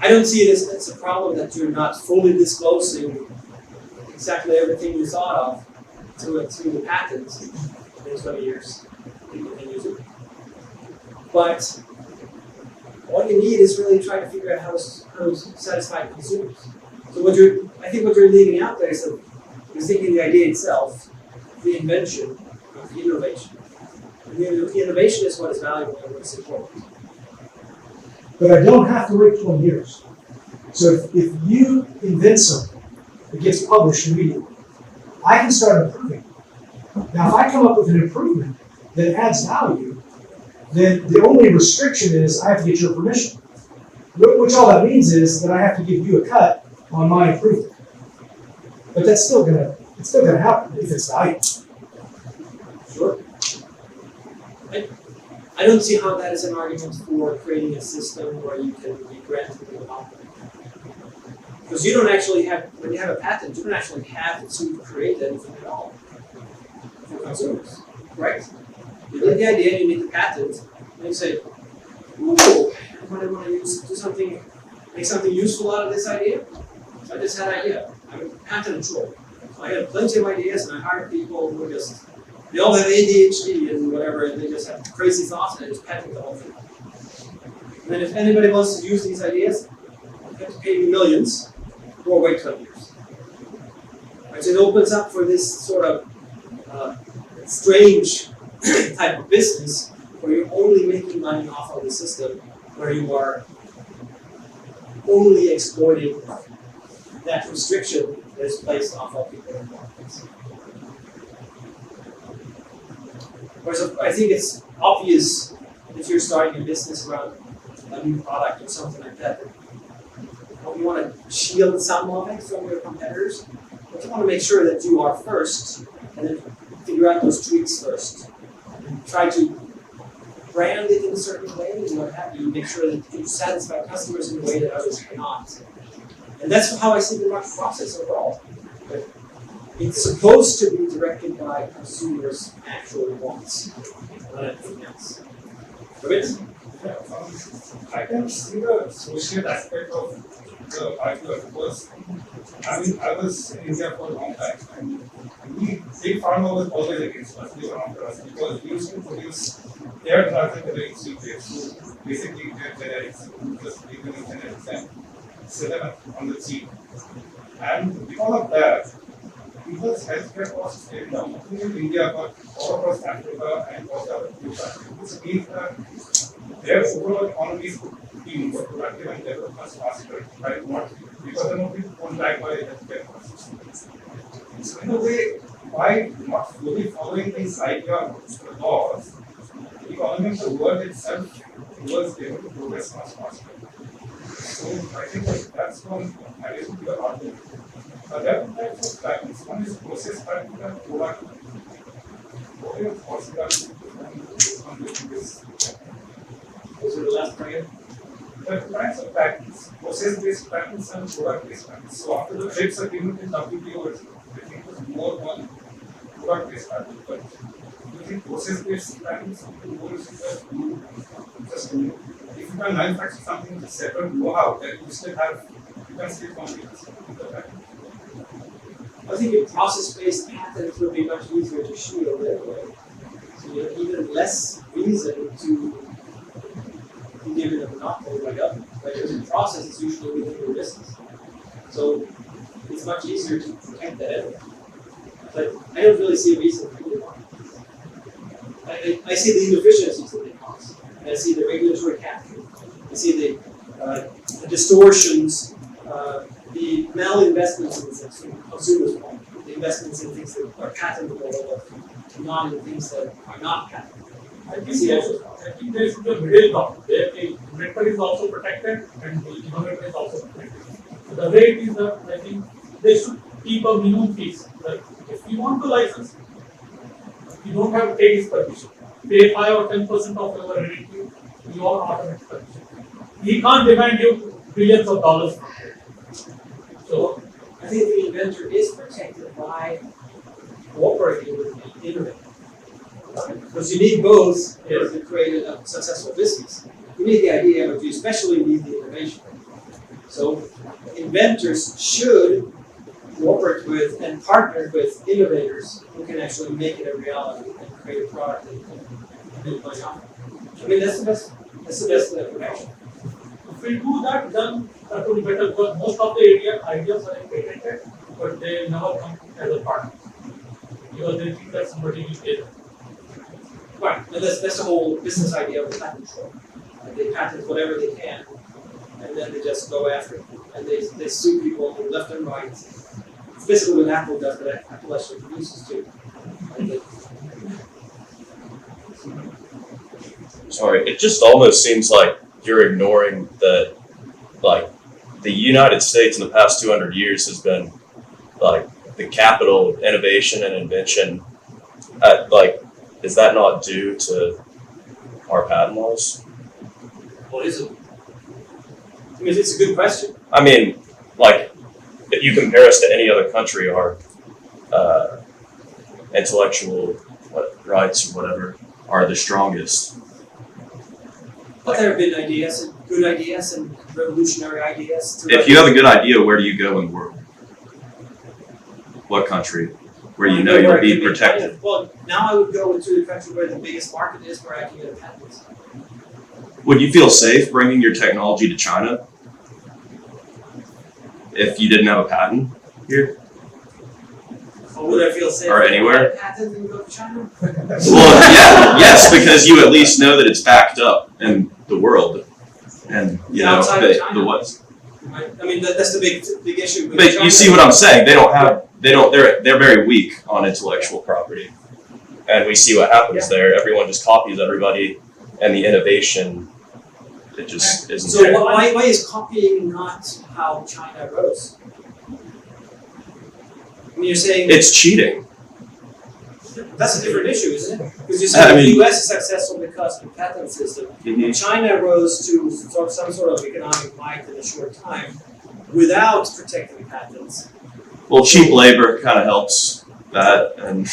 I don't see it as a problem that you're not fully disclosing exactly everything you thought of through the patent in 20 years. People can use it. But all you need is really try to figure out how to satisfy consumers. So I think what you're leaving out there is that you're thinking the idea itself, the invention, not the innovation. And the innovation is what is valuable and what is important. But I don't have to wait 20 years. So if you invent something that gets published immediately, I can start improving. Now, if I come up with an improvement that adds value, then the only restriction is I have to get your permission. Which all that means is that I have to give you a cut on my improvement. But it's still gonna happen if it's valuable. Sure. I don't see how that is an argument for creating a system where you can be granted a monopoly. Because you don't actually have, when you have a patent, you don't actually have to create anything at all for consumers, right? You get the idea, you need the patent, and you say, ooh, I want to do something, make something useful out of this idea. So I just had an idea. I'm a patent troll. So I had plenty of ideas, and I hired people who they all have ADHD and whatever, and they just have crazy thoughts, and they just patent the whole thing. And then if anybody wants to use these ideas, you have to pay me millions, or wait 20 years. Right, so it opens up for this sort of strange type of business where you're only making money off of the system, where you are only exploiting that restriction that is placed off of people in markets. Whereas I think it's obvious if you're starting a business around a new product or something like that, you want to shield some of it from your competitors, but you want to make sure that you are first, and then figure out those tweaks first. And try to brand it in a certain way, and what have you, make sure that you satisfy customers in a way that others cannot. And that's how I see the market process overall. But it's supposed to be directed by consumers' actual wants, not anything else. Right? I can see the social aspect of the argument because I was in India for a long time and big pharma was always against us, they were not for us because we used to produce their drugs at a very cheap rate. So basically get generics, just give them generics and sell them on the cheap. And because of that, people's healthcare costs came down, not only in India but all across Africa and across the other countries. Which means that their overall economies could be more productive and develop much faster, right? Not because they're not being pulled back by healthcare costs. So in a way, by not fully following these ideas, laws, the economy of the world itself was able to progress much faster. So I think that's one addition to the argument. There are two types of patents. One is process patent and product patent. What are your thoughts on this? Those are the last part again. There are two kinds of patents, process-based patents and product-based patents. So after the TRIPS agreement in WTO, I think it was more on product-based patents. But do you think process-based patents are more that you just if you can manufacture something with a separate know-how, then you still have, you can still compete with the patent. I think a process-based patent will be much easier to shield anyway. So you have even less reason to give it a monopoly by government, right? Because the process is usually within your business. So it's much easier to protect that anyway. But I don't really see a reason for either one. I see the inefficiencies that they cause. And I see the regulatory capture. I see the distortions, the malinvestments in things from consumers' point, the investments in things that are patentable, but not in things that are not patentable. I think there should be a middle ground where the inventor is also protected and the innovator is also protected. So the way it is, I think they should keep a minimum fees. Like if you want to license, you don't have to take his permission. Pay 5 or 10% of your revenue, you are automatic permission. He can't demand you billions of dollars. So I think the inventor is protected by cooperating with the innovator. Because you need both in order to create a successful business. You need the idea, but you especially need the innovation. So inventors should cooperate with and partner with innovators who can actually make it a reality and create a product that you can make money off. I mean, that's the best protection. we do that, then that would be better because most of the ideas are patented, but they never come as a partner. Because they think that somebody will pay them. Right, and that's the whole business idea of patent troll. They patent whatever they can, and then they just go after it. And they sue people left and right. It's basically what Apple does, but Apple actually produces too. And they- Sorry, it just almost seems like you're ignoring that, like, the United States in the past 200 years has been, like, the capital of innovation and invention. Like, is that not due to our patent laws? What is it? I mean, it's a good question. I mean, like, if you compare us to any other country, our intellectual rights or whatever are the strongest. But there have been ideas, and good ideas, and revolutionary ideas. If you have a good idea, where do you go in the world? What country? Where you know you'll be protected? Well, now I would go into the country where the biggest market is, where I can get a patent. Would you feel safe bringing your technology to China if you didn't have a patent here? Or would I feel safe? Or if I anywhere? had a patent and go to China? Well, yeah, yes, because you at least know that it's backed up in the world, and you know Outside of the China? what's. Right? I mean, that's the big issue. with But China. you see what I'm saying? They're very weak on intellectual property, and we see what happens there. Everyone just copies everybody, and the innovation, it just isn't So there. why is copying not how China rose? I mean, you're saying It's cheating. that's a different issue, isn't it? Because you're I saying mean- the U.S. is successful because of the patent system. China rose to some sort of economic might in a short time without protecting patents. Well, cheap labor kind of helps that, and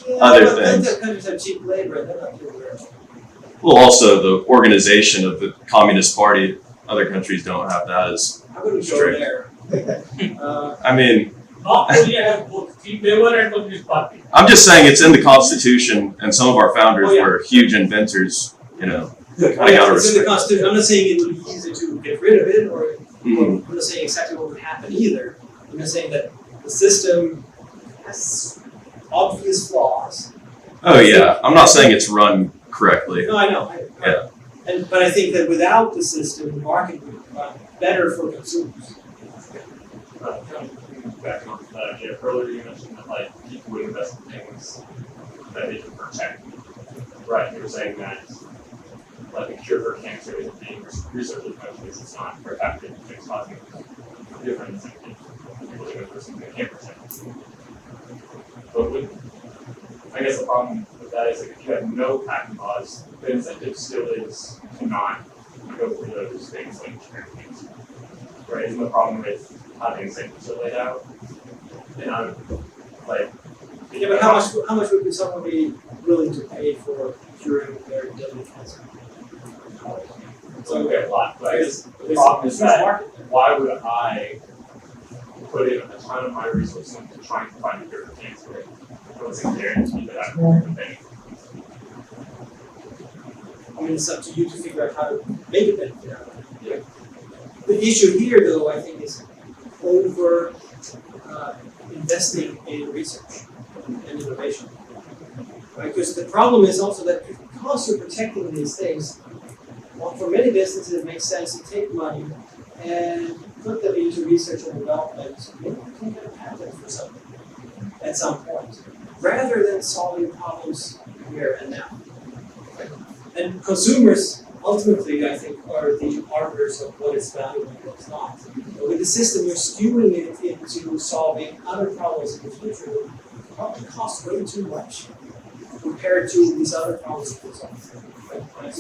Yeah, Other but things. Other countries have cheap labor, and they're not doing very well. well, also the organization of the Communist Party. Other countries don't have that as. I wouldn't go Straight. there. I mean, North Korea has both cheap labor and Communist Party. I'm just saying it's in the Constitution, and some of our founders Oh, yeah. were huge inventors. You know. Look, I gotta it's in the respect. Constitution. I'm not saying it would be easy to get rid of it, or Mhm. I'm not saying exactly what would happen either. I'm just saying that the system has obvious flaws. Oh yeah, I'm not saying it's run correctly. No, I know. Yeah. But I think that without the system, the market would run better for consumers. Kind of backing off that idea, earlier you mentioned that like people would invest in things that they can protect. Right, you were saying that like a cure for cancer isn't being researched as much because it's not protected, it's causing different incentives. People doing for something they can't protect. But I guess the problem with that is like if you have no patent laws, the incentive still is to not go for those things like cure cancer. Right, isn't the problem with having incentives are laid out? And I'm like, Yeah, but how much would someone be willing to pay for curing their deadly cancer? so okay, a lot, but I guess the There's problem a is huge that market. why would I put in a ton of my resources into trying to find a cure for cancer? It wasn't guaranteed that I'm going to benefit. I mean, it's up to you to figure out how to make it benefit out of it. Yeah. The issue here, though, I think, is over investing in research and innovation. Right? Because the problem is also that because you're protecting these things, well, for many businesses, it makes sense to take money and put them into research and development. Maybe you can get a patent for something at some point, rather than solving problems here and now. Right? And consumers, ultimately, I think, are the arbiters of what is valuable and what's not. But with the system, you're skewing it into solving other problems in the future that probably cost way too much compared to these other problems that we're solving. Right?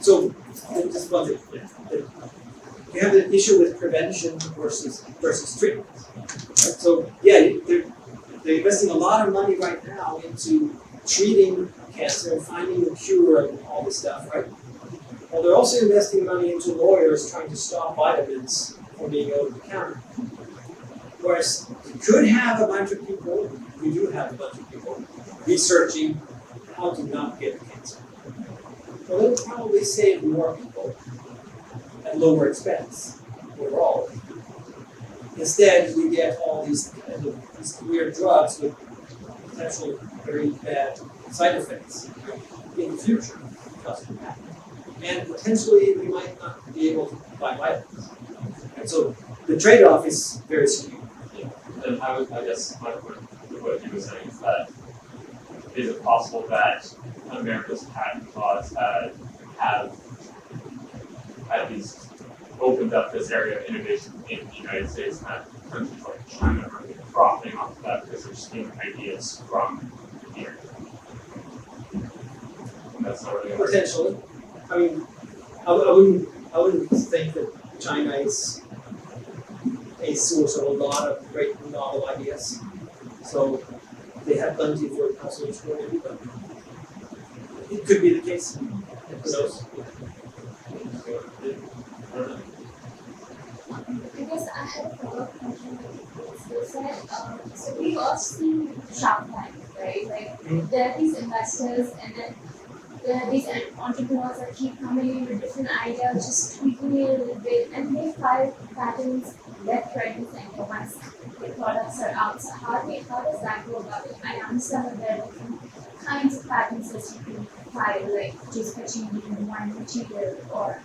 So just one thing. You have an issue with prevention versus treatment. Right? So yeah, they're investing a lot of money right now into treating cancer and finding a cure and all this stuff, right? Well, they're also investing money into lawyers trying to stop vitamins from being over the counter. Whereas you could have a bunch of people, we do have a bunch of people, researching how to not get cancer. Well, they'll probably save more people and lower expense overall. Instead, we get all these kind of these weird drugs with potential very bad side effects in the future. And potentially we might not be able to buy vitamins. And so the trade-off is very skewed. And I guess my point with what you were saying is that is it possible that America's patent laws have at least opened up this area of innovation in the United States and that countries like China are really profiting off of that because they're stealing ideas from here? And that's not really Potentially. I mean, I wouldn't think that China is a source of a lot of great novel ideas. So they have plenty for consumers for everybody. It could be the case. Who knows? I guess I had a follow-up question with what you said. So we've all seen Shark Tank, right? Like there are these investors and then there are these entrepreneurs that keep coming in with different ideas, just tweaking it a little bit, and they file patents left, right, and center once the products are out. So how does that go about it? I understand that there are different kinds of patents that you can file, like just catching one material or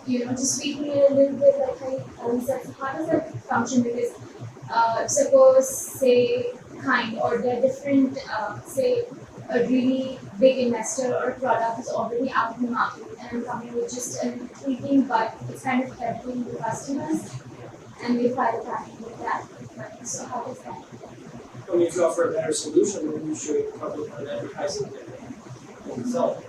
just tweaking it a little bit, like how you said. So how does that function? Because suppose, say, or there are different, say, a really big investor or product is already out in the market and I'm coming with just a tweaking, but it's kind of helping the customers and they file a patent with that. So how does that? When you offer a better solution, then you should probably have advertising and sell it.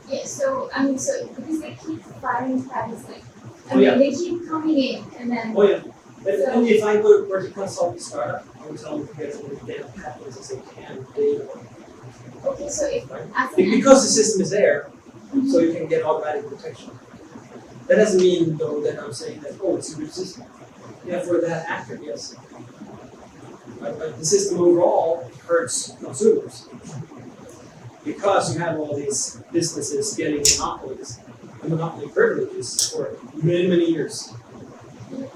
Yeah, so because they keep filing patents, like Oh, yeah. they keep coming in and then Oh yeah. And if I were to consult the startup, I would tell them to get as many damn patents as they can. okay, so if as an Because the system is there, so you can get automatic protection. That doesn't mean though that I'm saying that it's a good system. Yeah, for that actor, yes. But the system overall hurts consumers. Because you have all these businesses getting monopolies and monopoly privileges for many, many years.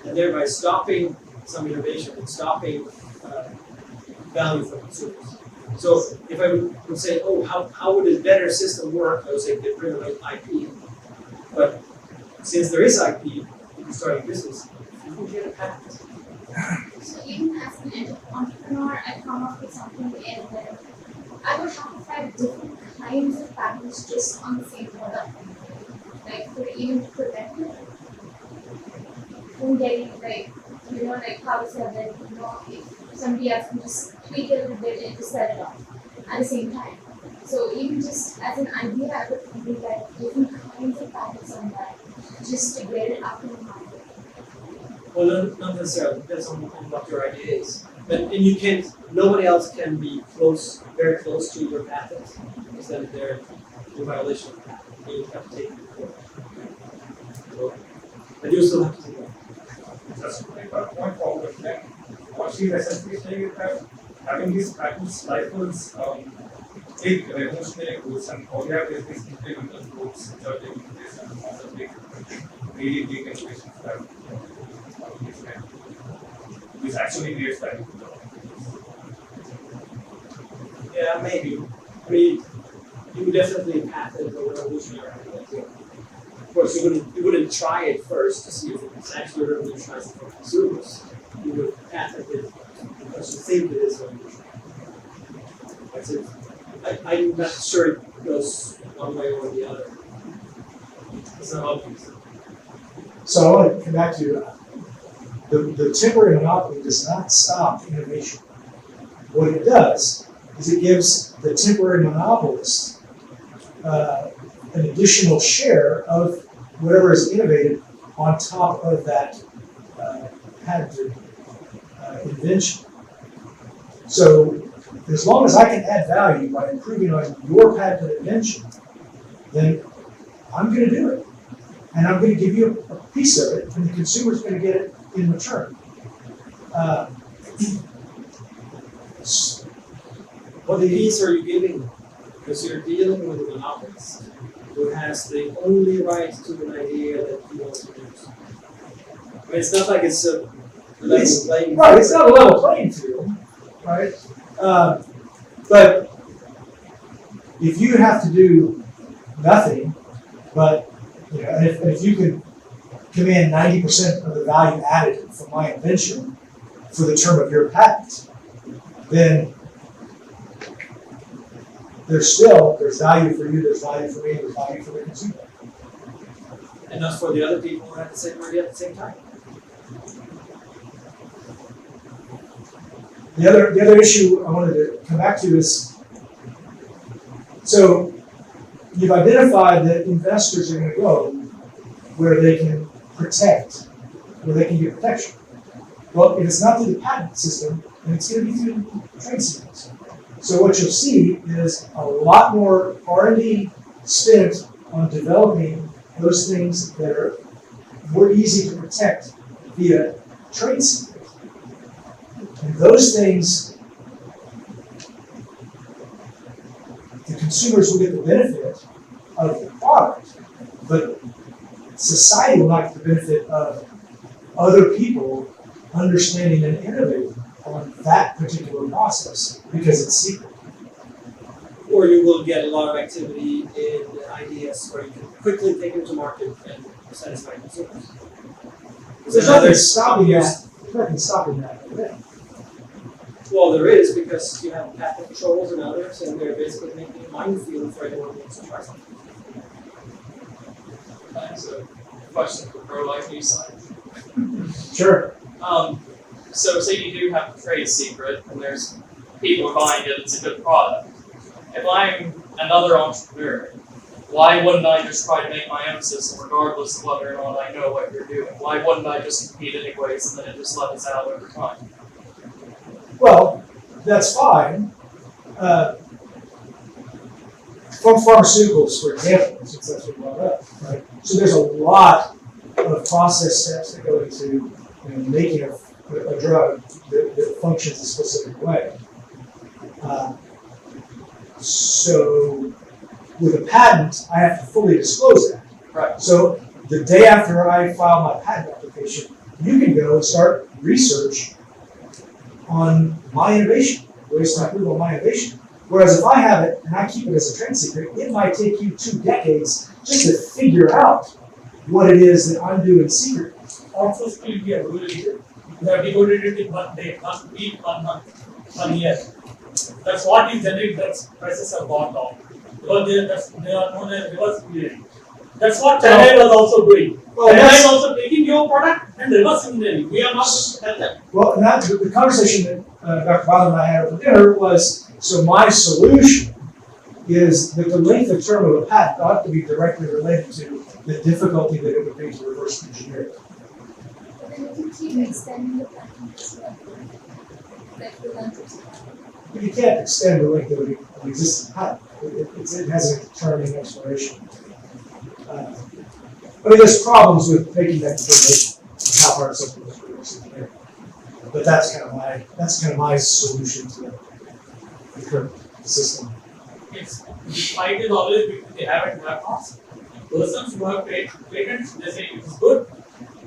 And thereby stopping some innovation and stopping value for consumers. So if I would say, how would a better system work? I would say get rid of IP. But since there is IP, if you start a business, you can get a patent. So even as an entrepreneur, I come up with something and then I would have to file different kinds of patents just on the same product, like for even to prevent it from getting like how to sell that if somebody else can just tweak it a little bit and just set it off at the same time. So even just as an idea, I would probably like different kinds of patents on that just to get it up in the market. Well, not necessarily. Depends on what your idea is. And you can't. Nobody else can be very close to your patent, because then they're in violation of the patent. You have to take it to court. So, but you still have to take it. Just one follow-up question. What she's essentially saying is that having these patent cycles take revolutionary goods, and all you have is these incremental goods which are taking place and all the big, really big innovations that which actually creates value to the Yeah, maybe. I mean, you would definitely patent a revolutionary idea. Of course, you wouldn't try it first to see if it's actually revolutionizing for consumers. You would patent it because you think it is revolutionary. That's it. I'm not sure it goes one way or the other. It's not obvious. So I want to come back to the temporary monopoly does not stop innovation. What it does is it gives the temporary monopolist an additional share of whatever is innovated on top of that patented invention. So as long as I can add value by improving on your patented invention, then I'm going to do it. And I'm going to give you a piece of it, and the consumer's going to get it in return. What piece are you giving? Because you're dealing with a monopolist. who has the only right to an idea that he wants to use. I mean, it's not like it's a level playing. Right, it's not a level playing field, right? But if you have to do nothing, but if you can command 90% of the value added from my invention for the term of your patent, then there's value for you, there's value for me, there's value for the consumer. And not for the other people who have the same idea at the same time. The other issue I wanted to come back to is, so you've identified that investors are going to go where they can protect, where they can get protection. Well, if it's not through the patent system, then it's going to be through trade secrets. So what you'll see is a lot more R&D spent on developing those things that are more easy to protect via trade secrets. And those things, the consumers will get the benefit of the product, but society will not get the benefit of other people understanding and innovating on that particular process because it's secret. Or you will get a lot of activity in ideas where you can quickly take them to market and satisfy consumers. There's nothing stopping that. There's nothing stopping that today. Well, there is, because you have patent trolls and others, and they're basically making a minefield for anyone who wants to try something. So, question for pro-life news side. Sure. So say you do have a trade secret, and there's people are buying it, it's a good product. If I'm another entrepreneur, why wouldn't I just try to make my own system regardless of whether or not I know what you're doing? Why wouldn't I just compete anyways and then it just levels out over time? Well, that's fine. From pharmaceuticals, for example, since that's what you brought up, right? So there's a lot of process steps that go into making a drug that functions a specific way. So with a patent, I have to fully disclose that. Right. So the day after I file my patent application, you can go and start research on my innovation, ways to improve on my innovation. Whereas if I have it and I keep it as a trade secret, it might take you 2 decades just to figure out what it is that I'm doing secretly. Also still be a rule. You have decoded it in 1 day, 1 week, 1 month, 1 year. That's what is generic drugs prices have gone down. Because they are known as reverse engineering. That's what China was also doing. China is also taking your product and reverse engineering. We are not going to tell them. Well, and that the conversation that Dr. Bottom and I had over dinner was, so my solution is that the length of term of a patent ought to be directly related to the difficulty that it would be to reverse engineer it. But then if you keep extending the patent as well, like the length of time. But you can't extend the length of an existing patent. It has a determining expiration. I mean, there's problems with making that determination, how hard something is to reverse engineer. But that's kind of my solution to the current system. It's the fight is always between they have and have not. Persons who have patents, they say it is good.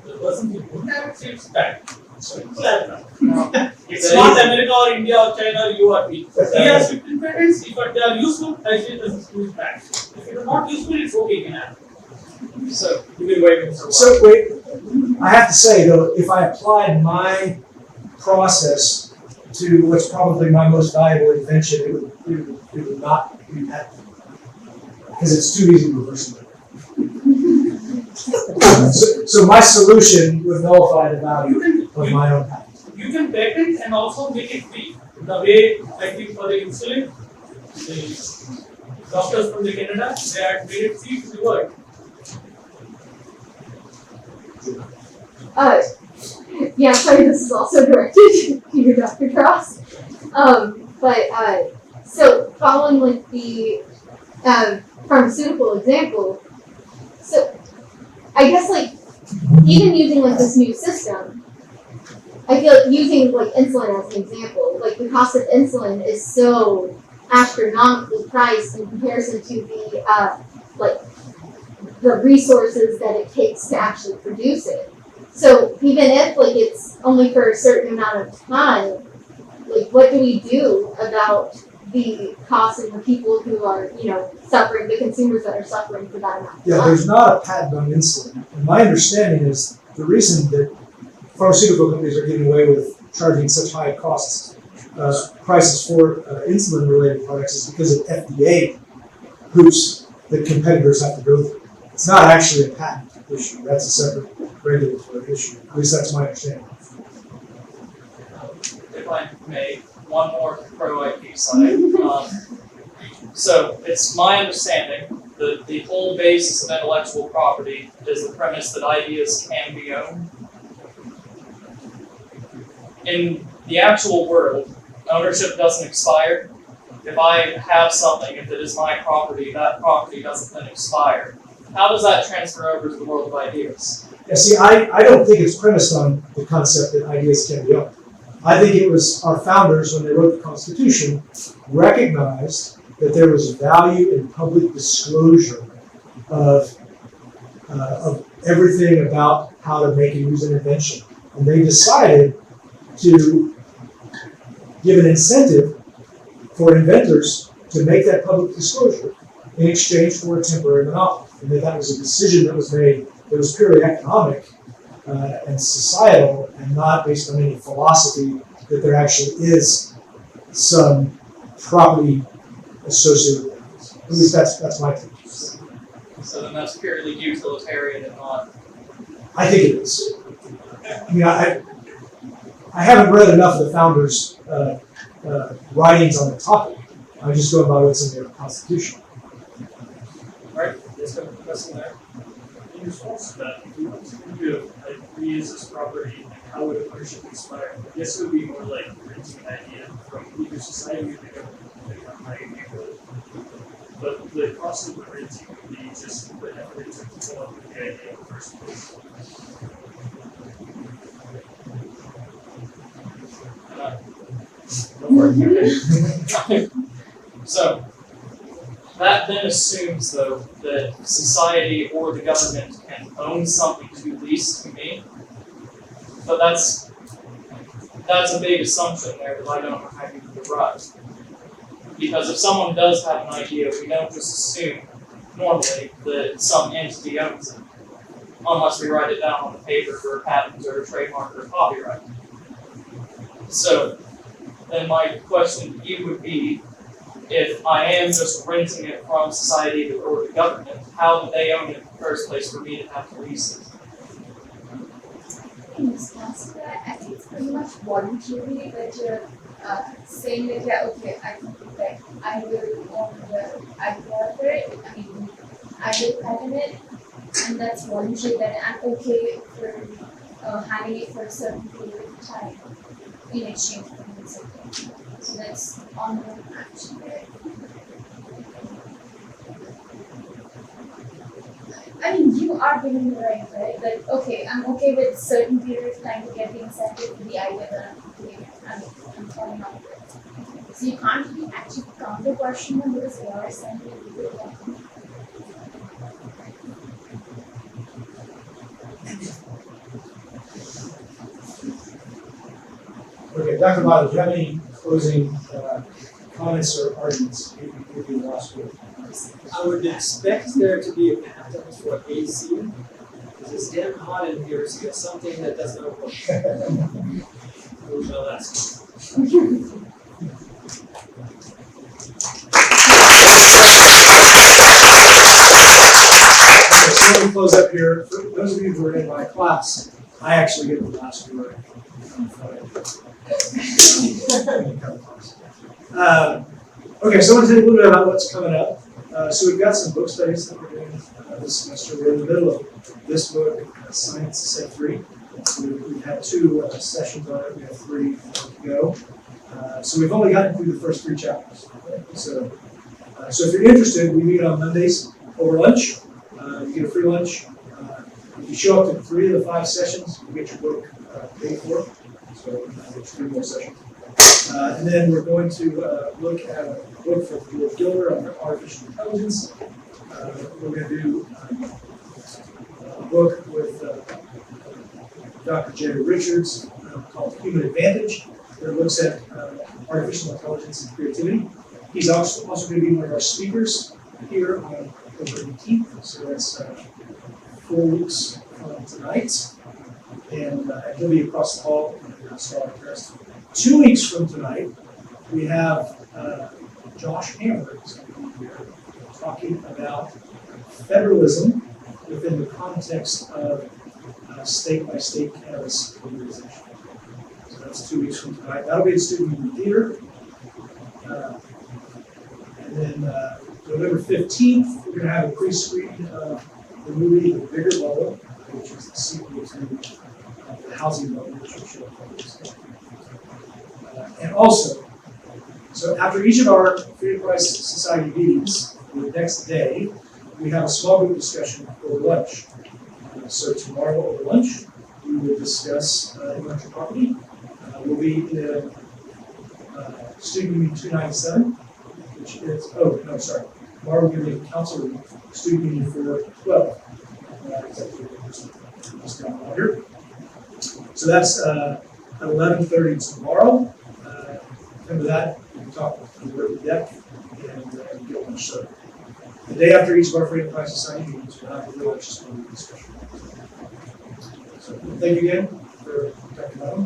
The person who don't have it say it's bad. So it's like that. It's not America or India or China or you or me. He has 15 patents. If they are useful, I say this is bad. If it is not useful, it's okay, you can have. So you've been waiting for a while. So wait, I have to say though, if I applied my process to what's probably my most valuable invention, it would not be patented. Because it's too easy to reverse engineer. So my solution would nullify the value of my own patent. You can patent and also make it free. The way I think for the insulin, the doctors from the Canada, they had made it free to the world. Yeah, sorry, this is also directed to you, Dr. Cross. So following like the pharmaceutical example, so I guess like even using like this new system, I feel like using like insulin as an example, like the cost of insulin is so astronomically priced in comparison to the like the resources that it takes to actually produce it. So even if like it's only for a certain amount of time, like what do we do about the costs and the people who are, suffering, the consumers that are suffering for that amount of Yeah, time? there's not a patent on insulin. And my understanding is the reason that pharmaceutical companies are getting away with charging such high prices for insulin-related products is because of FDA hoops that competitors have to go through. It's not actually a patent issue. That's a separate regulatory issue. At least that's my understanding. If I may, one more pro IP side. So it's my understanding that the whole basis of intellectual property is the premise that ideas can be owned. In the actual world, ownership doesn't expire. If I have something, if it is my property, that property doesn't then expire. How does that transfer over to the world of ideas? Yeah, see, I don't think it's premised on the concept that ideas can be owned. I think it was our founders, when they wrote the Constitution, recognized that there was value in public disclosure of everything about how to make and use an invention. And they decided to give an incentive for inventors to make that public disclosure in exchange for a temporary monopoly. And that was a decision that was made that was purely economic and societal and not based on any philosophy that there actually is some property associated with it. At least that's my take. So then that's purely utilitarian and not. I think it is. I mean, I haven't read enough of the founders' writings on the topic. I'm just going by what's in their Constitution. Alright, let's go to the question there. In response to that, if you want to reuse this property, how would ownership expire? I guess it would be more like renting an idea from either society or the government, depending on how you do it. But the cost of the renting would be just the effort it took to come up with the idea in the first place. So, that then assumes, though, that society or the government can own something to lease to me. But that's a big assumption there that I don't know how you can derive. Because if someone does have an idea, we don't just assume normally that some entity owns it, unless we write it down on the paper for a patent or a trademark or a copyright. So, then my question to you would be, if I am just renting it from society or the government, how do they own it in the first place for me to have to lease it? In response to that, I think it's pretty much voluntary that you're saying that, yeah, okay, I will own the idea for it, I will patent it, and that's voluntary, that I'm okay for having it for a certain period of time in exchange for something. So that's ongoing action there. You are giving the right? That okay, I'm okay with certain period of time to get the incentive for the idea that I'm following up with. So you can't really actually counter question them because they are saying Okay, Dr. Bottom, do you have any closing comments or arguments? Give you the last word. I would expect there to be a patent for AC, because it's damn hot in here, so you get something that doesn't work. Well, that's. Okay, so let me close up here. For those of you who are in my class, I actually get the last word. Okay, so I want to tell you a little bit about what's coming up. So we've got some book studies that we're doing this semester. We're in the middle of this book, Science Set 3. We've had 2 sessions on it. We have 3 to go. So we've only gotten through the first 3 chapters. So if you're interested, we meet on Mondays over lunch. You get a free lunch. If you show up to 3 of the 5 sessions, you get your book paid for. So there's 3 more sessions. And then we're going to look at a book from George Gilder on artificial intelligence. We're going to do a book with Dr. Jerry Richards called Human Advantage that looks at artificial intelligence and creativity. He's also going to be one of our speakers here on October 18th, so that's 4 weeks from tonight. And he'll be across the hall in Starlight Terrace. 2 weeks from tonight, we have Josh Hammer is going to be here talking about federalism within the context of state-by-state cannabis legalization. So that's 2 weeks from tonight. That'll be at Student Union Theater. And then November 15th, we're going to have a pre-screening of the movie The Bigger Bubble, which is the sequel to the Housing Bubble, which will show up. And also, so after each of our Free Enterprise Society meetings, the next day, we have a small group discussion over lunch. So tomorrow over lunch, we will discuss intellectual property. We'll be in Student Union 297, which is, oh, no, sorry. Tomorrow we're going to be in Council Room, Student Union 412. Just down under. So that's at 11:30 tomorrow. Remember that, we can talk more in depth and get lunch. So the day after each of our Free Enterprise Society meetings, we'll have a real just one discussion. So thank you again for Dr. Madam.